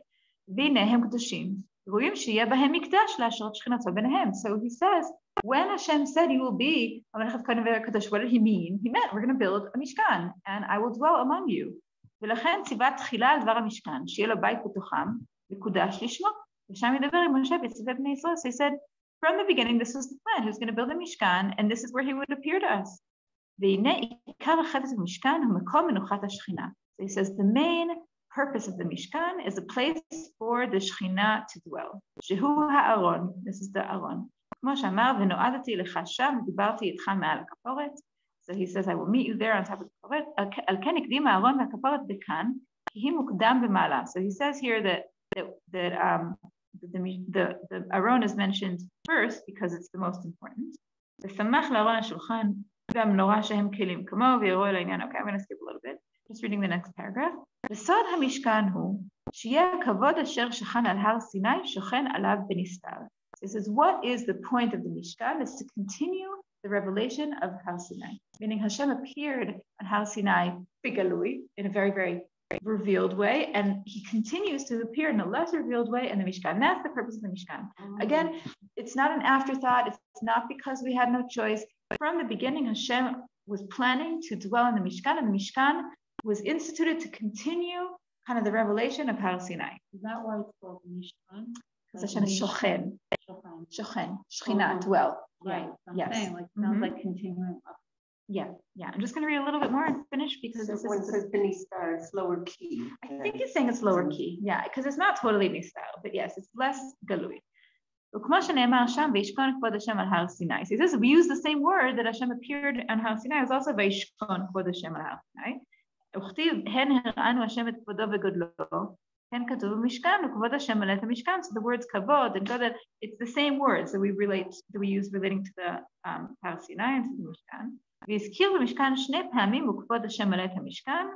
והנה הם קדושים, ראויים שיהיה בהם מקדש להשרות שכינתו ביניהם. So he says when Hashem said you will be ממלכת כהנים וגוי קדוש, what did he mean? He meant we're going to build a Mishkan and I will dwell among you. ולכן ציווה תחילה על דבר המשכן, שיהיה לו בית בתוכם, מקודש לשמו. ושם ידבר עם משה ויצווה בני ישראל. So he said from the beginning, this was the plan. He was going to build a Mishkan, and this is where he would appear to us. So he says the main purpose of the Mishkan is a place for the Shekhinah to dwell. Shehu ha'aron. This is the Aron. So he says, I will meet you there on top of the Kaferet. So he says here that the Aron is mentioned first because it's the most important. The Samach l'Aron HaShulchan והמנורה שהם כלים כמו, ויראו אל העניין. Okay, I'm going to skip a little bit. Just reading the next paragraph. וסוד המשכן הוא, שיהיה הכבוד אשר שכן על הר סיני, שוכן עליו בנסתר. So it says, what is the point of the Mishkan? Is to continue the revelation of Har Sinai. Meaning Hashem appeared on Har Sinai bigalui, in a very, very revealed way, and he continues to appear in a less revealed way in the Mishkan. And that's the purpose of the Mishkan. Again, it's not an afterthought. It's not because we had no choice. From the beginning, Hashem was planning to dwell in the Mishkan, and the Mishkan was instituted to continue kind of the revelation of Har Sinai. Is that why it's called Mishkan? Because Hashem is Shochen. Shochen. Shechina, dwell. Right. I'm yes. saying, like, sounds like continuing up. Yeah. I'm just going to read a little bit more and finish because so this when it says Benistar, it's lower key. I think he's saying it's lower key. Yeah, because it's not totally Nistar, but yes, it's less galui. So he says we use the same word that Hashem appeared on Har Sinai. It's also Vayishkon Kvod Hashem al Har Sinai. So the words kavod and godel, it's the same words that we use relating to the Har Sinai and to the Mishkan. והזכיר במשכן שני פעמים וכבוד השם מלא את המשכן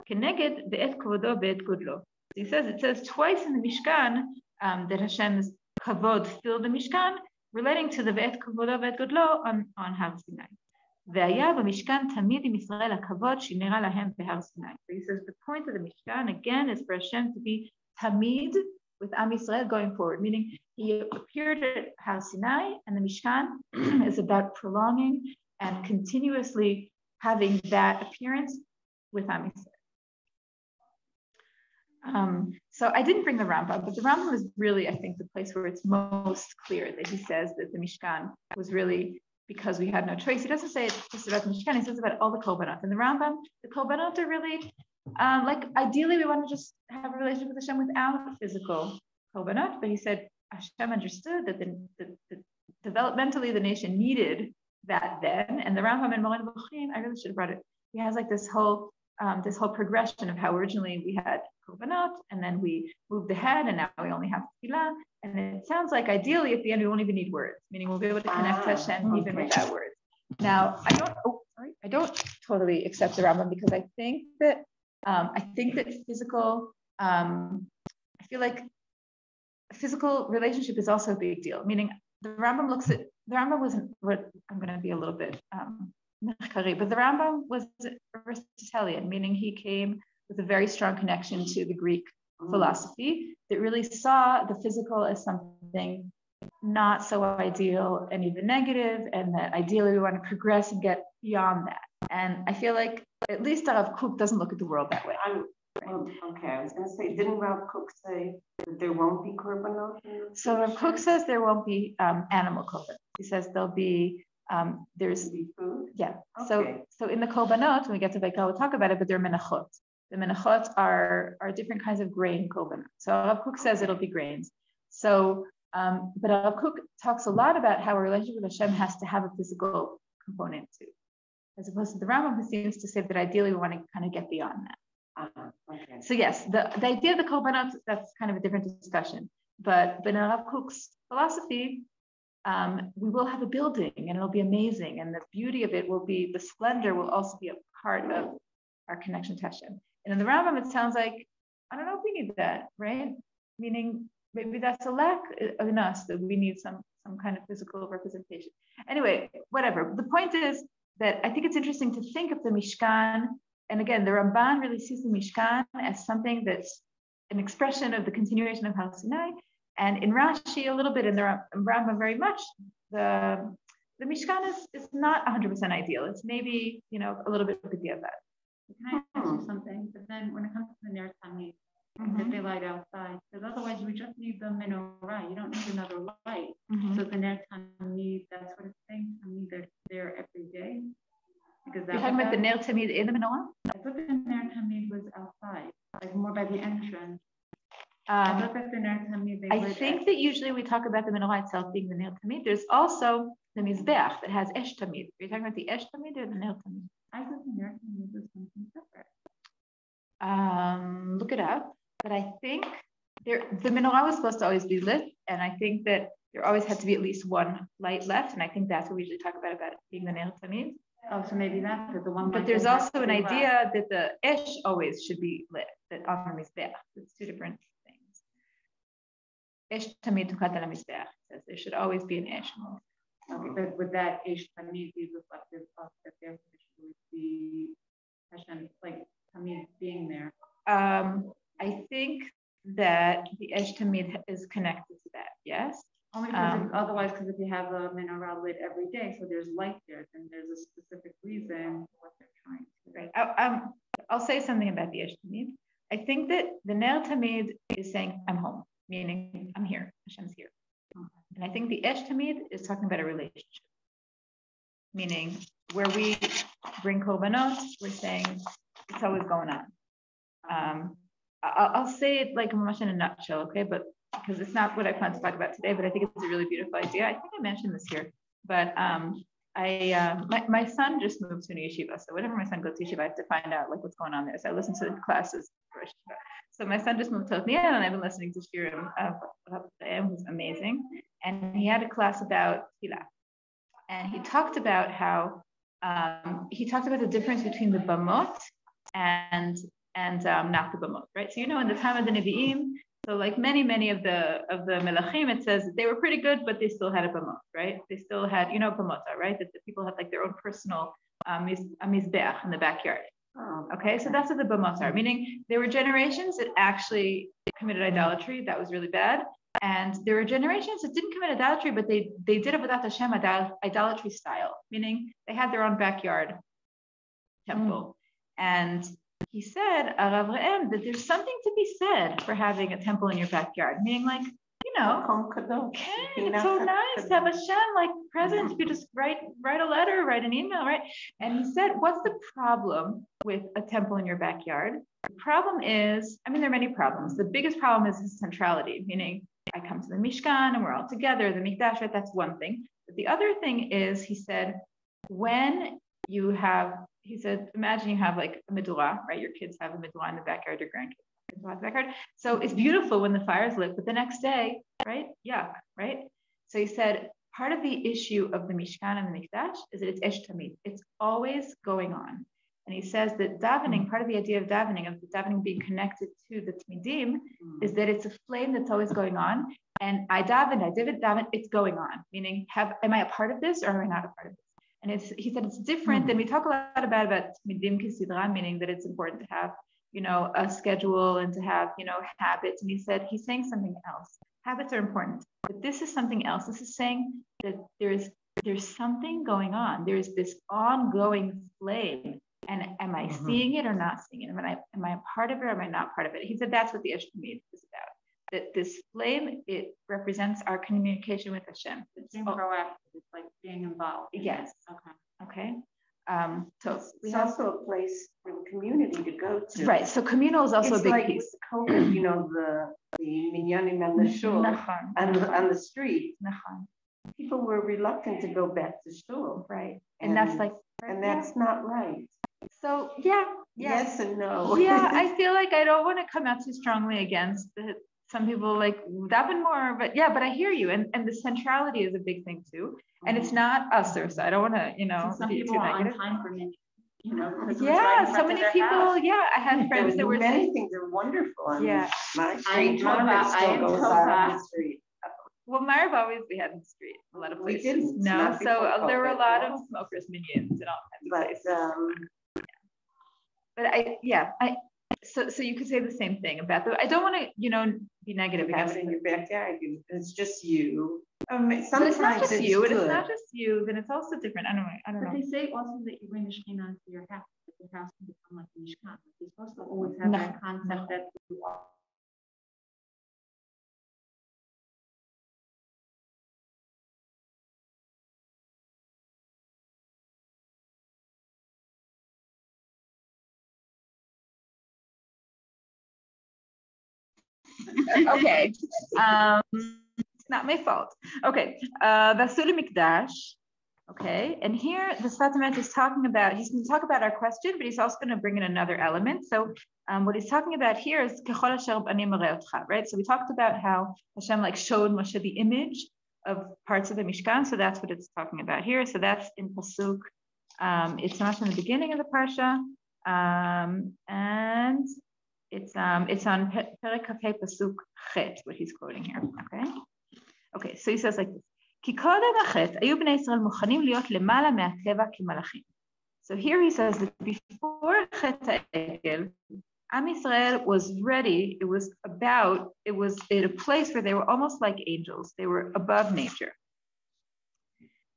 כנגד בעת כבודו בעת גודלו. It says twice in the Mishkan that Hashem's kavod filled the Mishkan, relating to the בעת כבודו בעת גודלו on Har Sinai. והיה במשכן תמיד עם ישראל הכבוד שנראה להם בהר סיני. So he says the point of the Mishkan again is for Hashem to be tamid with Am Yisrael going forward, meaning he appeared at Har Sinai and the Mishkan is about prolonging and continuously having that appearance with Am Yisrael. So I didn't bring the Rambam, but the Rambam is really, I think, the place where it's most clear that he says that the Mishkan was really because we had no choice. He doesn't say it's just about the Mishkan, he says about all the Korbanot. And the Rambam, the Korbanot are really, like ideally we want to just have a relationship with Hashem without physical Korbanot, but he said Hashem understood that the developmentally the nation needed that then, and the Rambam in Moran B'chim, I really should have brought it. He has like this whole progression of how originally we had Korbanot, and then we moved ahead, and now we only have Tefillah. And it sounds like ideally at the end we won't even need words, meaning we'll be able to connect to Hashem even without words. Now I don't totally accept the Rambam because I think that physical, I feel like a physical relationship is also a big deal. Meaning the Rambam wasn't what I'm going to be a little bit mechkari, but the Rambam was Aristotelian, meaning he came with a very strong connection to the Greek philosophy that really saw the physical as something not so ideal and even negative, and that ideally we want to progress and get beyond that. And I feel like at least Rav Kook doesn't look at the world that way. Okay, I was going to say, didn't Rav Kook say that there won't be korbanot? So Rav Kook says there won't be animal korban. He says there'll be there's food. Yeah. Okay. So in the korbanot, when we get to Vaikal, we'll talk about it, but they're menachot. The menachot are different kinds of grain korbanot. So Rav Kook says it'll be grains. So, but Rav Kook talks a lot about how a relationship with Hashem has to have a physical component too, as opposed to the Rambam, who seems to say that ideally we want to kind of get beyond that. Okay. So yes, the idea of the korbanot, that's kind of a different discussion. But in Rav Kook's philosophy, we will have a building and it'll be amazing, and the beauty of it will be, the splendor will also be a part of our connection to Hashem. And in the Rambam, it sounds like, I don't know if we need that, right? Meaning maybe that's a lack in us, that we need some kind of physical representation. Anyway, whatever. The point is that I think it's interesting to think of the Mishkan, and again, the Ramban really sees the Mishkan as something that's an expression of the continuation of Har Sinai. And in Rashi, a little bit, in the Rambam very much, the Mishkan is not 100% ideal. It's maybe, a little bit of a diavad. Can I ask you something? But then when it comes to the Ner Tamid, that they light outside, because otherwise we just need the menorah. You don't need another light. So the Ner Tamid, that's what it's saying. Tamid, they're there every day. Because you're talking about the Ner Tamid in the menorah? I thought the Ner Tamid was outside, like more by the entrance. I thought that the Ner Tamid. I think that usually we talk about the menorah itself being the Ner Tamid. There's also the Mizbeach that has Esh Tamid. Are you talking about the Esh Tamid or the Ner Tamid? I thought the Ner Tamid was something separate. Look it up. But I think the menorah was supposed to always be lit, and I think that there always had to be at least one light left, and I think that's what we usually talk about it being the Ner Tamid. Oh, so maybe that's the one. But there's also an idea that the ish always should be lit, that on the mizbeach. It's two different things. Ish tamid tukat al mizbeach says there should always be an ish. Okay, but would that ish tamid be reflective of that there would be Hashem, like tamid being there? I think that the ish tamid is connected to that. Yes. Only because otherwise, because if you have a menorah lit every day, so there's light there, then there's a specific reason what they're trying to. Right. I'll say something about the ish tamid. I think that the ner tamid is saying I'm home, meaning I'm here. Hashem's here. And I think the ish tamid is talking about a relationship, meaning where we bring korbanot, we're saying it's always going on. I'll say it like much in a nutshell, okay? But because it's not what I plan to talk about today, but I think it's a really beautiful idea. I think I mentioned this here, but my son just moved to a new yeshiva. So whenever my son goes to yeshiva, I have to find out like what's going on there. So I listen to the classes for yeshiva. So my son just moved to Othniel, and I've been listening to Shirim, who's amazing. And he had a class about Tila. And he talked about how, the difference between the bamot and not the bamot, right? So, in the time of the Nevi'im, so like many of the melachim, it says that they were pretty good, but they still had a bamot, right? They still had, bamota, right? That the people had like their own personal mizbeach in the backyard. Okay, so that's what the bamot are, meaning there were generations that actually committed idolatry. That was really bad. And there were generations that didn't commit idolatry, but they did avodat Hashem idolatry style, meaning they had their own backyard temple. And he said, Arav Re'em, that there's something to be said for having a temple in your backyard, meaning like, it's so nice to have Hashem like present. You just write a letter, write an email, right? And he said, what's the problem with a temple in your backyard? The problem is, there are many problems. The biggest problem is his centrality, meaning I come to the Mishkan and we're all together, the Mikdash, right? That's one thing. But the other thing is, he said, imagine you have like a medulla, right? Your kids have a medulla in the backyard, your grandkids have a medulla in the backyard. So it's beautiful when the fire's lit, but the next day, right? Yuck, right? So he said, part of the issue of the Mishkan and the Mikdash is that it's esh tamid. It's always going on. And he says that davening, part of the idea of davening being connected to the tmidim, is that it's a flame that's always going on. And I daven, it's going on. Meaning, am I a part of this or am I not a part of this? And he said it's different than we talk a lot about tmidim kisidra, meaning that it's important to have, a schedule and to have, habits. And he said he's saying something else. Habits are important, but this is something else. This is saying that there's something going on. There's this ongoing flame. And am I seeing it or not seeing it? Am I a part of it or am I not part of it? He said that's what the Ish Tamid is about. That this flame, it represents our communication with Hashem. It's being proactive. It's like being involved. Yes. Okay. So it's also a place for the community to go to. Right. So communal is also a big piece. With COVID, the minyanim and the shul on the street. People were reluctant to go back to shul. Right. And that's not right. So yes and no. I feel like I don't want to come out too strongly against some people like daven more, but I hear you, and the centrality is a big thing too, and it's not us, so I don't want to some be people too are negative. on time for many, so many people. I had friends that were many things are wonderful. My street goes on the street. Well, Marib always we had in the street, a lot of places. We didn't. No, so there were a lot of smokers minions and all kinds of places. But so you could say the same thing about that. I don't want to, be negative against it in your backyard. It's just you. Sometimes but it's not just you. It's not just you. Then it's also different. I don't know. But they say also that you bring the Shekhinah into your house. That your house can become like a Mishkan. You're supposed to always have that concept that you are. Okay, it's not my fault. Okay, Vasuli Mikdash. Okay, and here the Sfat is talking about, he's going to talk about our question, but he's also going to bring in another element. So what he's talking about here is Kechol Asher B'ani Marei Otcha, right? So we talked about how Hashem showed Moshe the image of parts of the Mishkan. So that's what it's talking about here. So that's in Pasuk It's not in the beginning of the parsha, and it's on Perek Kafei Pasuk Chet, what he's quoting here. Okay. So he says like this: Ki kodem hachet ayu bnei Yisrael muchanim liot lemala me'ateva kimalachim. So here he says that before Chet HaEgel, Am Yisrael was ready. It was at a place where they were almost like angels. They were above nature.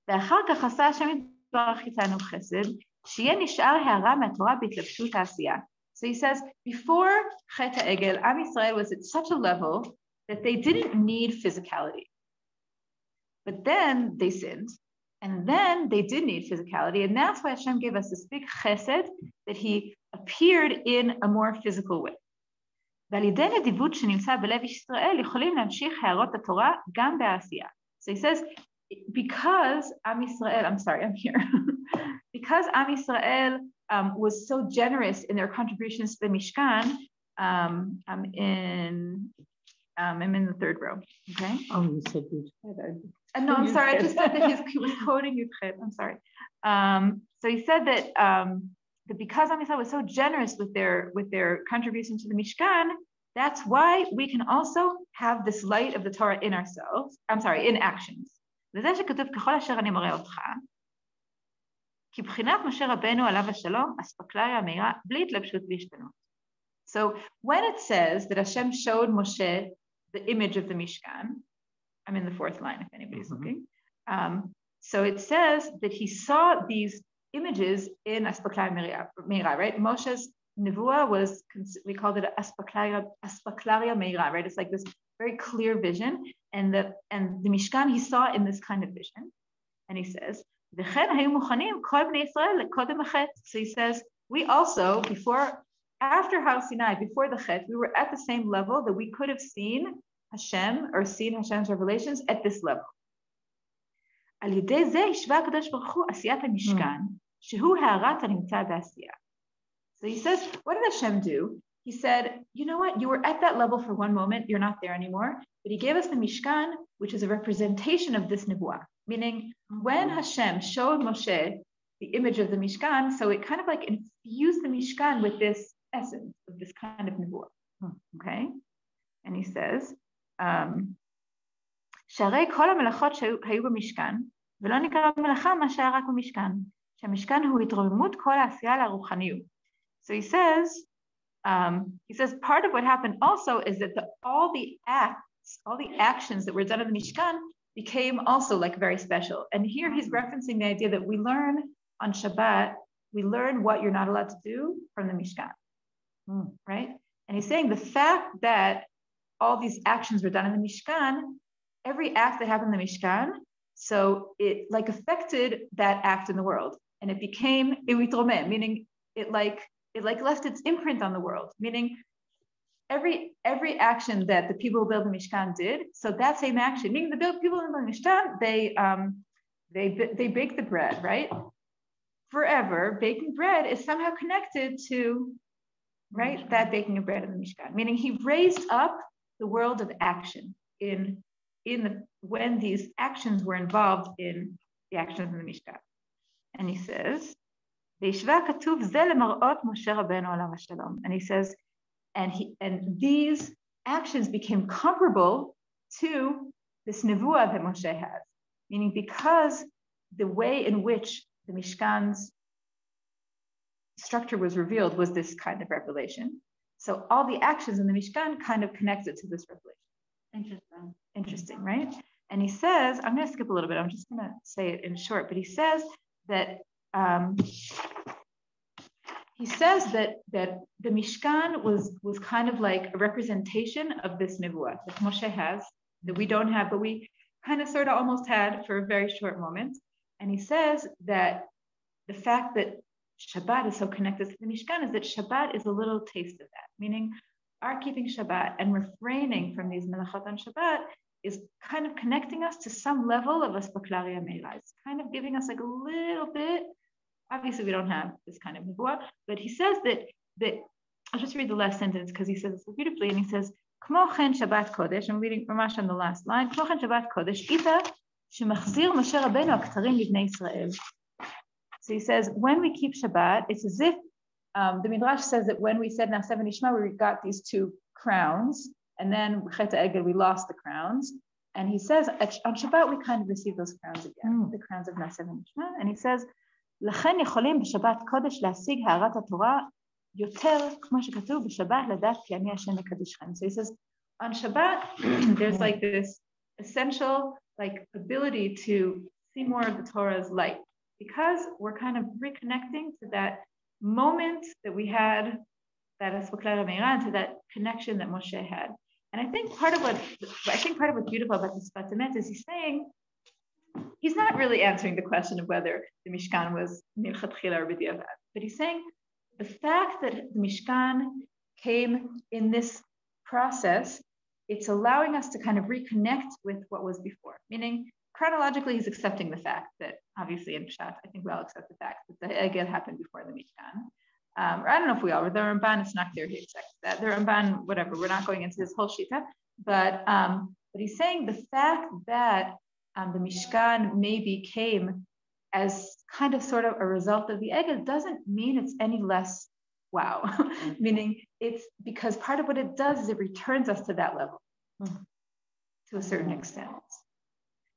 ואחר כך עשה השם יתברך איתנו חסד, שיהיה נשאר הערה מהתורה בהתלבשות העשייה. So he says, before Chet HaEgel, Am Yisrael was at such a level that they didn't need physicality. But then they sinned, and then they did need physicality, and that's why Hashem gave us this big chesed, that he appeared in a more physical way. ועל ידי נדיבות שנמצא בלב ישראל, יכולים להמשיך הערות התורה גם בעשייה. So he says, because Am Yisrael, I'm sorry, I'm here. Because Am Yisrael was so generous in their contributions to the Mishkan, I'm in the third row, okay? Oh, you said you. No, I'm sorry, I just said that he was quoting Yudchet, I'm sorry. So he said that because Am Yisrael was so generous with their contribution to the Mishkan, that's why we can also have this light of the Torah in ourselves, in actions. וזה שכתוב ככל אשר אני מראה אותך, כי בחינת משה רבנו עליו השלום, אספקלריה מהירה, בלי התלבשות והשתנות. So when it says that Hashem showed Moshe the image of the Mishkan, I'm in the fourth line if anybody's looking. So it says that he saw these images in Aspaklarya Meira, right? Moshe's Nevuah was, we called it Aspaklarya Meira, right? It's like this very clear vision. And the Mishkan he saw in this kind of vision. And he says, so he says, we also, after Har Sinai, before the Chet, we were at the same level that we could have seen Hashem or seen Hashem's revelations at this level. So he says, what did Hashem do? He said, you know what? You were at that level for one moment. You're not there anymore. But he gave us the Mishkan, which is a representation of this Nevuah. Meaning, when Hashem showed Moshe the image of the Mishkan, so it kind of like infused the Mishkan with this essence of this kind of Nevuah. Okay? And he says, שהרי כל המלאכות שהיו במשכן, ולא נקרא מלאכה מה שהיה רק במשכן, שהמשכן הוא התרוממות כל העשייה לרוחניות. So he says, part of what happened also is that all the actions that were done in the Mishkan became also like very special. And here he's referencing the idea that we learn on Shabbat, we learn what you're not allowed to do from the Mishkan, right? And he's saying the fact that all these actions were done in the Mishkan, every act that happened in the Mishkan, so it like affected that act in the world. And it became ewitromeh, meaning it left its imprint on the world, meaning every action that the people who built the Mishkan did, so that same action, meaning the people in the Mishkan, they baked the bread, right? Forever, baking bread is somehow connected to, right, that baking of bread in the Mishkan, meaning he raised up the world of action when these actions were involved in the actions in the Mishkan. And he says, and he says, and these actions became comparable to this nevuah that Moshe has, meaning because the way in which the Mishkan's structure was revealed was this kind of revelation. So all the actions in the Mishkan kind of connected to this revelation. Interesting, right? And he says, I'm going to skip a little bit. I'm just going to say it in short, but he says that the Mishkan was kind of like a representation of this nevuah that Moshe has, that we don't have, but we kind of sort of almost had for a very short moment. And he says that the fact that Shabbat is so connected to the Mishkan is that Shabbat is a little taste of that, meaning our keeping Shabbat and refraining from these melachot on Shabbat is kind of connecting us to some level of Aspaklarya Meira. It's kind of giving us like a little bit. Obviously, we don't have this kind of nevuah, but he says that I'll just read the last sentence because he says it so beautifully, and he says, Kmo chen Shabbat Kodesh, I'm reading Mamash on the last line, Kmo chen Shabbat Kodesh, Ita shemachzir Moshe Rabbeinu aktarim livnei Israel. So he says, when we keep Shabbat, it's as if the Midrash says that when we said Na'aseh v'nishma, we got these two crowns, and then Chet HaEgel, we lost the crowns. And he says, on Shabbat, we kind of receive those crowns again, the crowns of Na'aseh v'nishma. And he says, לכן יכולים בשבת קודש להשיג הארת התורה יותר כמו שכתוב בשבת לדעת כי אני השם מקדישכם. So he says, on Shabbat, there's like this essential like ability to see more of the Torah's light, because we're kind of reconnecting to that moment that we had, that to that connection that Moshe had. And I think part of what's beautiful about the Sfat Emet is he's saying, he's not really answering the question of whether the Mishkan was milchatchila or b'diavad, but he's saying the fact that the Mishkan came in this process, it's allowing us to kind of reconnect with what was before. Meaning, chronologically, he's accepting the fact that, obviously in Pshat, I think we all accept the fact that the Egel happened before the Mishkan. Or I don't know if we all, the Ramban, it's not clear he accepts that. The Ramban, whatever, we're not going into this whole shita, but he's saying the fact that the Mishkan maybe came as kind of sort of a result of the Egel doesn't mean it's any less wow. Meaning it's because part of what it does is it returns us to that level to a certain extent.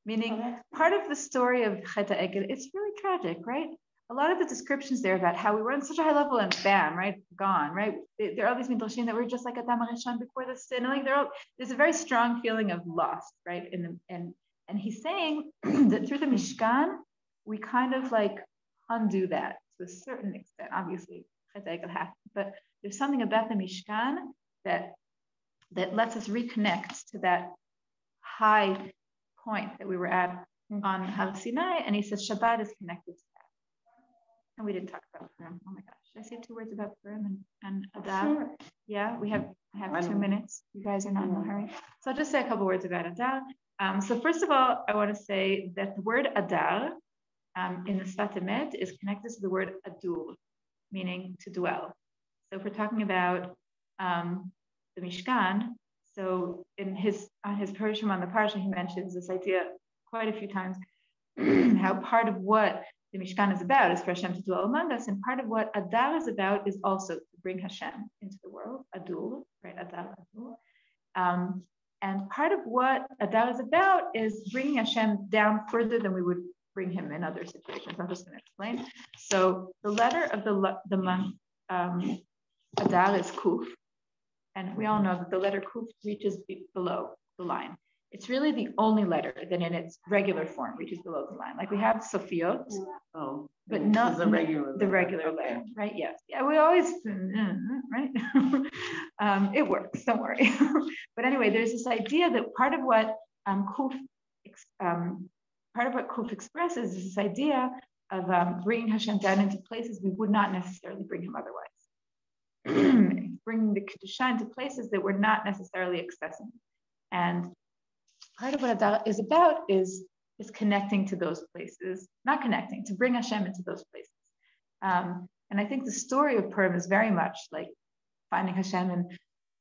Meaning part of the story of Chet HaEgel, it's really tragic, right? A lot of the descriptions there about how we were on such a high level and bam, right, gone, right? There are all these midrashim that were just like Adam HaRishon before the sin. Like there's a very strong feeling of loss, right? And he's saying that through the Mishkan, we kind of like undo that to a certain extent. Obviously, Chet HaEgel happened, but there's something about the Mishkan that lets us reconnect to that high point that we were at on Har Sinai. And he says Shabbat is connected to that. And we didn't talk about Purim. Oh my gosh, should I say 2 words about Purim and Adar? Sure. Yeah, I have 2 minutes. You guys are not in a hurry. So I'll just say a couple words about Adar. So first of all, I want to say that the word Adar in the Sfat Emet is connected to the word Adur, meaning to dwell. So if we're talking about the Mishkan, so on his Perishim on the Parsha, he mentions this idea quite a few times, how part of what the Mishkan is about is for Hashem to dwell among us, and part of what Adar is about is also to bring Hashem into the world, Adur, right, Adar, Adur. And part of what Adar is about is bringing Hashem down further than we would bring him in other situations. I'm just going to explain. So the letter of the month Adar is Kuf, and we all know that the letter Kuf reaches below the line. It's really the only letter that in its regular form reaches below the line. Like we have Sofiot, but not the regular letter, right? Yes. Yeah, we always, right? It works, don't worry. But anyway, there's this idea that part of what Kuf expresses is this idea of bringing Hashem down into places we would not necessarily bring him otherwise. Bringing the Kedusha into places that we're not necessarily accessing. And part of what Adar is about is connecting to those places, not connecting, to bring Hashem into those places. And I think the story of Purim is very much like finding Hashem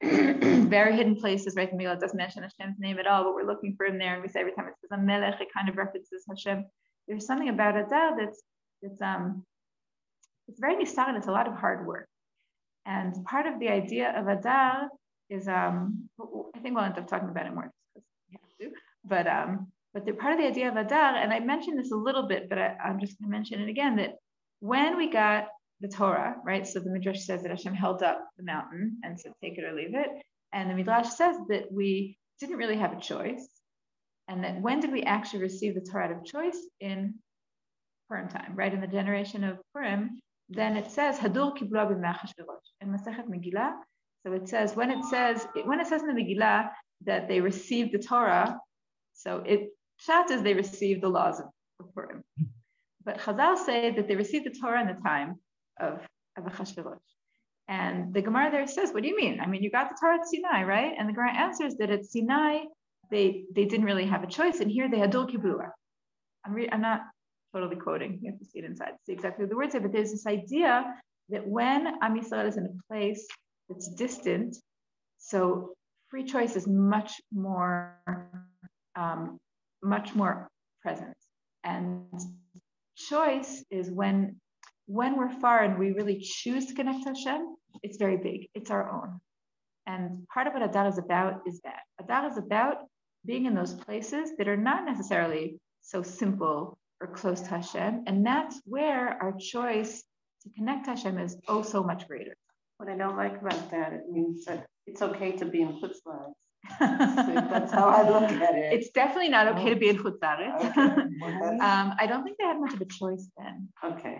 in very hidden places, right? The Megillah doesn't mention Hashem's name at all, but we're looking for him there. And we say every time it says Melech, it kind of references Hashem. There's something about Adar that's it's very nisar, it's a lot of hard work. And part of the idea of Adar is, I think we'll end up talking about it more because we have to, but the part of the idea of Adar, and I mentioned this a little bit, but I'm just going to mention it again, that when we got the Torah, right? So the Midrash says that Hashem held up the mountain and said, take it or leave it. And the Midrash says that we didn't really have a choice. And that when did we actually receive the Torah out of choice? In Purim time, right? In the generation of Purim, then it says, Hadur kibla b'machashverosh in Masechet Megillah. So it says, when it says in the Megillah that they received the Torah, so Pshat is they received the laws of Purim. But Chazal say that they received the Torah in the time of Achashverosh. And the Gemara there says, what do you mean? I mean, you got the Torah at Sinai, right? And the Gemara answers that at Sinai, they didn't really have a choice. And here they had Dol Kibula. I'm not totally quoting. You have to see it inside to see exactly what the words say. But there's this idea that when Am Yisrael is in a place that's distant, so free choice is much more present. And choice is when we're far and we really choose to connect to Hashem, it's very big. It's our own. And part of what Adar is about is that. Adar is about being in those places that are not necessarily so simple or close to Hashem. And that's where our choice to connect to Hashem is oh so much greater. What I don't like about that, it means that it's okay to be in Chutz La'aretz. That's how I look at it. It's definitely not okay to be in Chutz La'aretz. Okay. I don't think they had much of a choice then. Okay.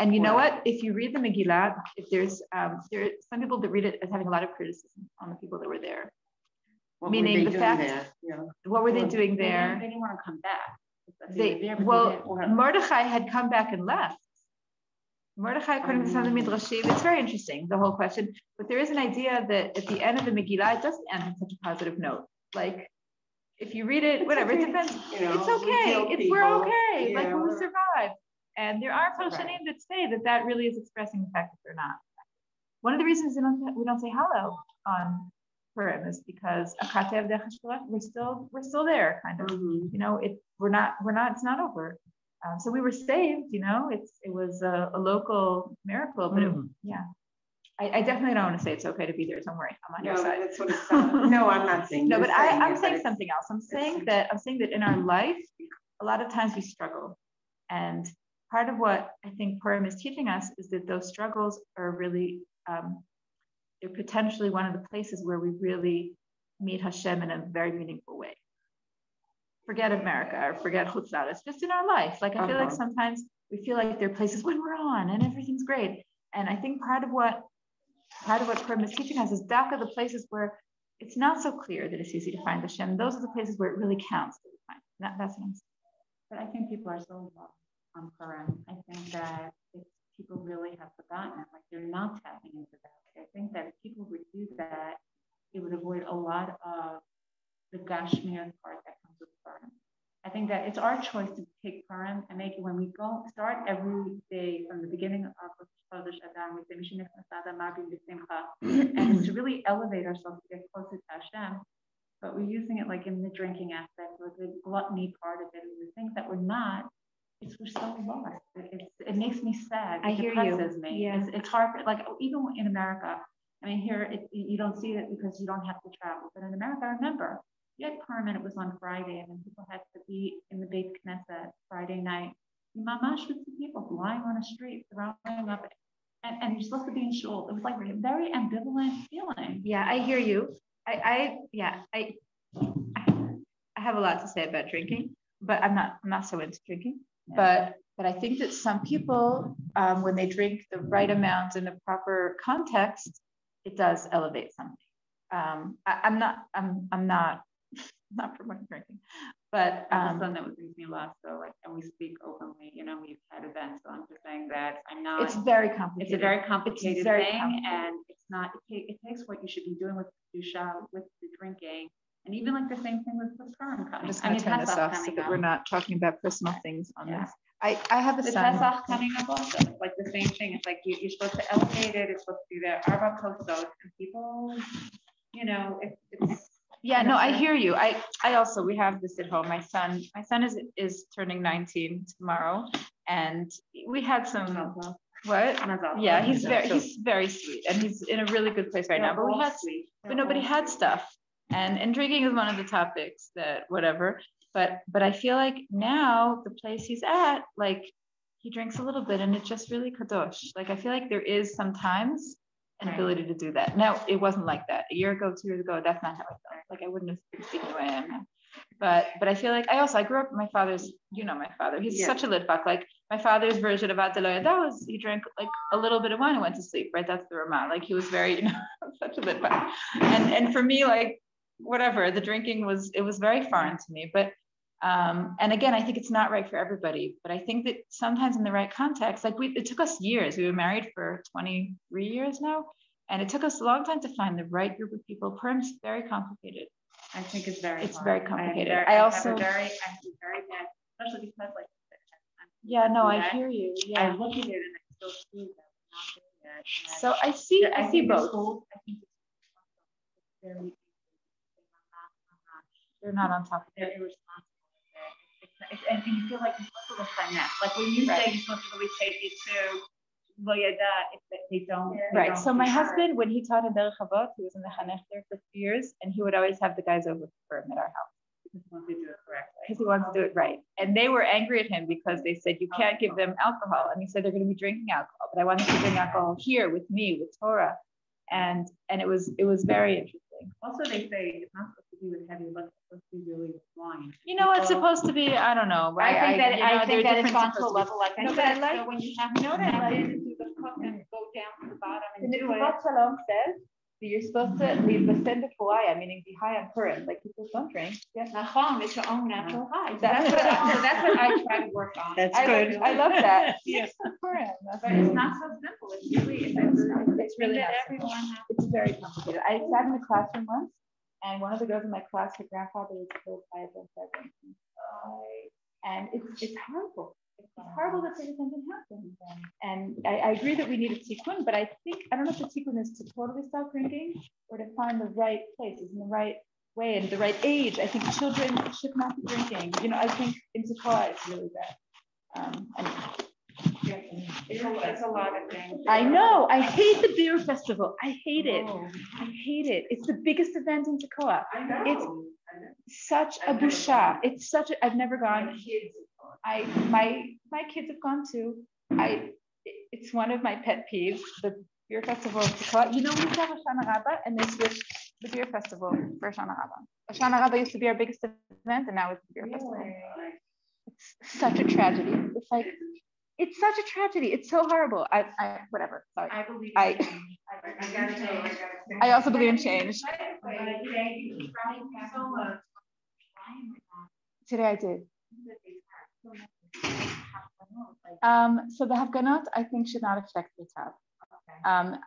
And you know what? If you read the Megillah, if there's there are some people that read it as having a lot of criticism on the people that were there. Meaning the fact, what were they doing there? They didn't want to come back. Mordechai had come back and left. Mordechai, according to some of the Midrashim, it's very interesting, the whole question. But there is an idea that at the end of the Megillah, it doesn't end on such a positive note. Like, if you read it, whatever, it depends. It's okay. We're okay. Yeah, like, we survived. And there are Poshanim that say that really is expressing the fact that they're not. One of the reasons we don't say Hallel on Purim is because we're still there, kind of. You know, it's not over. So we were saved, you know, it was a local miracle, but I definitely don't want to say it's okay to be there. Don't worry, I'm on your side. That's what it sounds. No, I'm not saying. No, but I'm saying something else. I'm saying that in our life, a lot of times we struggle, and part of what I think Purim is teaching us is that those struggles are really they're potentially one of the places where we really meet Hashem in a very meaningful way. Forget America or forget Chutz La'aretz, just in our life. Like I feel like sometimes we feel like there are places when we're on and everything's great. And I think part of what Purim is teaching us is dafka the places where it's not so clear that it's easy to find Hashem. Those are the places where it really counts to find. That's what I'm saying. But I think people are so involved on Purim. I think that if people really have forgotten it, like they're not tapping into that. I think that if people would do that, it would avoid a lot of the Gashmir part that comes with Purim. I think that it's our choice to take Purim and make it when we go start every day from the beginning of Chodesh Adar, we say Mishinech Nasada Mabim B'Simcha, and it's to really elevate ourselves to get closer to Hashem. But we're using it like in the drinking aspect or the gluttony part of it, and we think that we're not. We're so lost. It makes me sad. It depresses me. Yeah. It's hard. Like even in America, I mean, here you don't see it because you don't have to travel. But in America, I remember you had Purim and it was on Friday, and then people had to be in the Beit Knesset Friday night. Mamash would see people lying on a street, throwing up, and you're supposed to be in shul. It was like a very ambivalent feeling. Yeah, I hear you. I have a lot to say about drinking, but I'm not so into drinking. Yeah. But I think that some people, when they drink the right amount in the proper context, it does elevate something. I'm not promoting drinking, but something that was in me last. So like, and we speak openly. You know, we've had events. So I'm just saying that I'm not. It's very complicated. It's a very complicated thing, and it's not. It takes what you should be doing with Kedusha, with the drinking. And even like the same thing with the Purim coming. I'm just going to turn this off so that we're not talking about personal things on this. I have a son. The Pesach coming up also. It's like the same thing. It's like you're supposed to elevate it. It's supposed to be there. Arba Kosot. And people, you know, it's. Yeah, no, I hear you. I also, we have this at home. My son is turning 19 tomorrow. And we had some, what? Yeah, he's very sweet. And he's in a really good place right now. But nobody had stuff. And drinking is one of the topics that whatever, but I feel like now the place he's at, like he drinks a little bit and it's just really kadosh. Like I feel like there is sometimes an ability to do that. Now it wasn't like that a year ago, 2 years ago. That's not how I felt. Like I wouldn't have been speaking the way I am now. But I feel like I grew up. My father's, you know, my father. He's such a litbak. Like my father's version of Adeloya, that was he drank like a little bit of wine and went to sleep. Right, that's the Ramah. Like he was very, you know, such a litbak. And for me, like. Whatever the drinking was, it was very foreign to me. But and again, I think it's not right for everybody. But I think that sometimes in the right context, like it took us years. We were married for 23 years now, and it took us a long time to find the right group of people. Purim's very complicated. I think it's very complicated. I also very bad, especially because like. Yeah, no, I hear you. Yeah, I look at it and I still see that we're not there yet. So I see both. I think it's very. They're not on top of it. They're irresponsible. and you feel like you're supposed to look like that. Like when you say you're supposed to really take it to Lo Yada, if they don't. Right. So my husband, when he taught in Derech Avot, he was in the Chanech there for 2 years, and he would always have the guys over for him at our house. Because he wants to do it correctly. Because he wants to do it right. And they were angry at him because they said, you can't give them alcohol. And he said, they're going to be drinking alcohol, but I want them to drink alcohol here with me, with Torah. And it was very interesting. Also, they say it's not supposed to be with heavy liquor, it's supposed to be really with wine. You know, it's supposed to be, I don't know. I think that it's gone to a level like no, but I like, so when you have to do the cook and go down to the bottom and do it. Shalom says that you're supposed to leave the send meaning be high on Purim, like people don't drink. Yes, it's your own natural high. That's what I try to work on. That's good. I love that. Yes, Purim. But it's not so simple. It's really not everyone. It's very complicated. I sat in the classroom once, and one of the girls in my class, her grandfather was killed by a drunk driver. And it's horrible. It's horrible that something happened. And I agree that we need a tikkun, but I don't know if the tikkun is to totally stop drinking or to find the right places in the right way and the right age. I think children should not be drinking. You know, I think in Sequoia it's really bad. It's a lot of things. I know. I hate the beer festival. I hate it. I hate it. It's the biggest event in Sequoia. I know. It's such a busha. It's such a. I've never gone. My kids have gone too. It's one of my pet peeves. The beer festival in Sequoia. You know, we have Hoshana Rabbah, and they switched the beer festival for Hoshana Rabbah. Hoshana Rabbah used to be our biggest event, and now it's the beer festival. It's such a tragedy. It's like. It's such a tragedy. It's so horrible. Whatever. Sorry. I believe I also believe in change. Today I did. So the Hafganot, I think, should not affect the tab.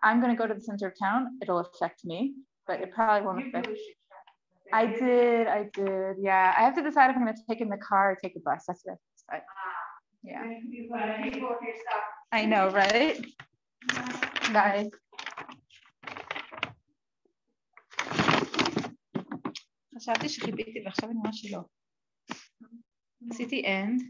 I'm going to go to the center of town. It'll affect me, but it probably won't affect. I did. Yeah. I have to decide if I'm going to take in the car or take a bus. That's what I have to decide. Yeah. I know, right? Bye. חשבתי שחיביתי ועכשיו אני רואה שלא. עשיתי end.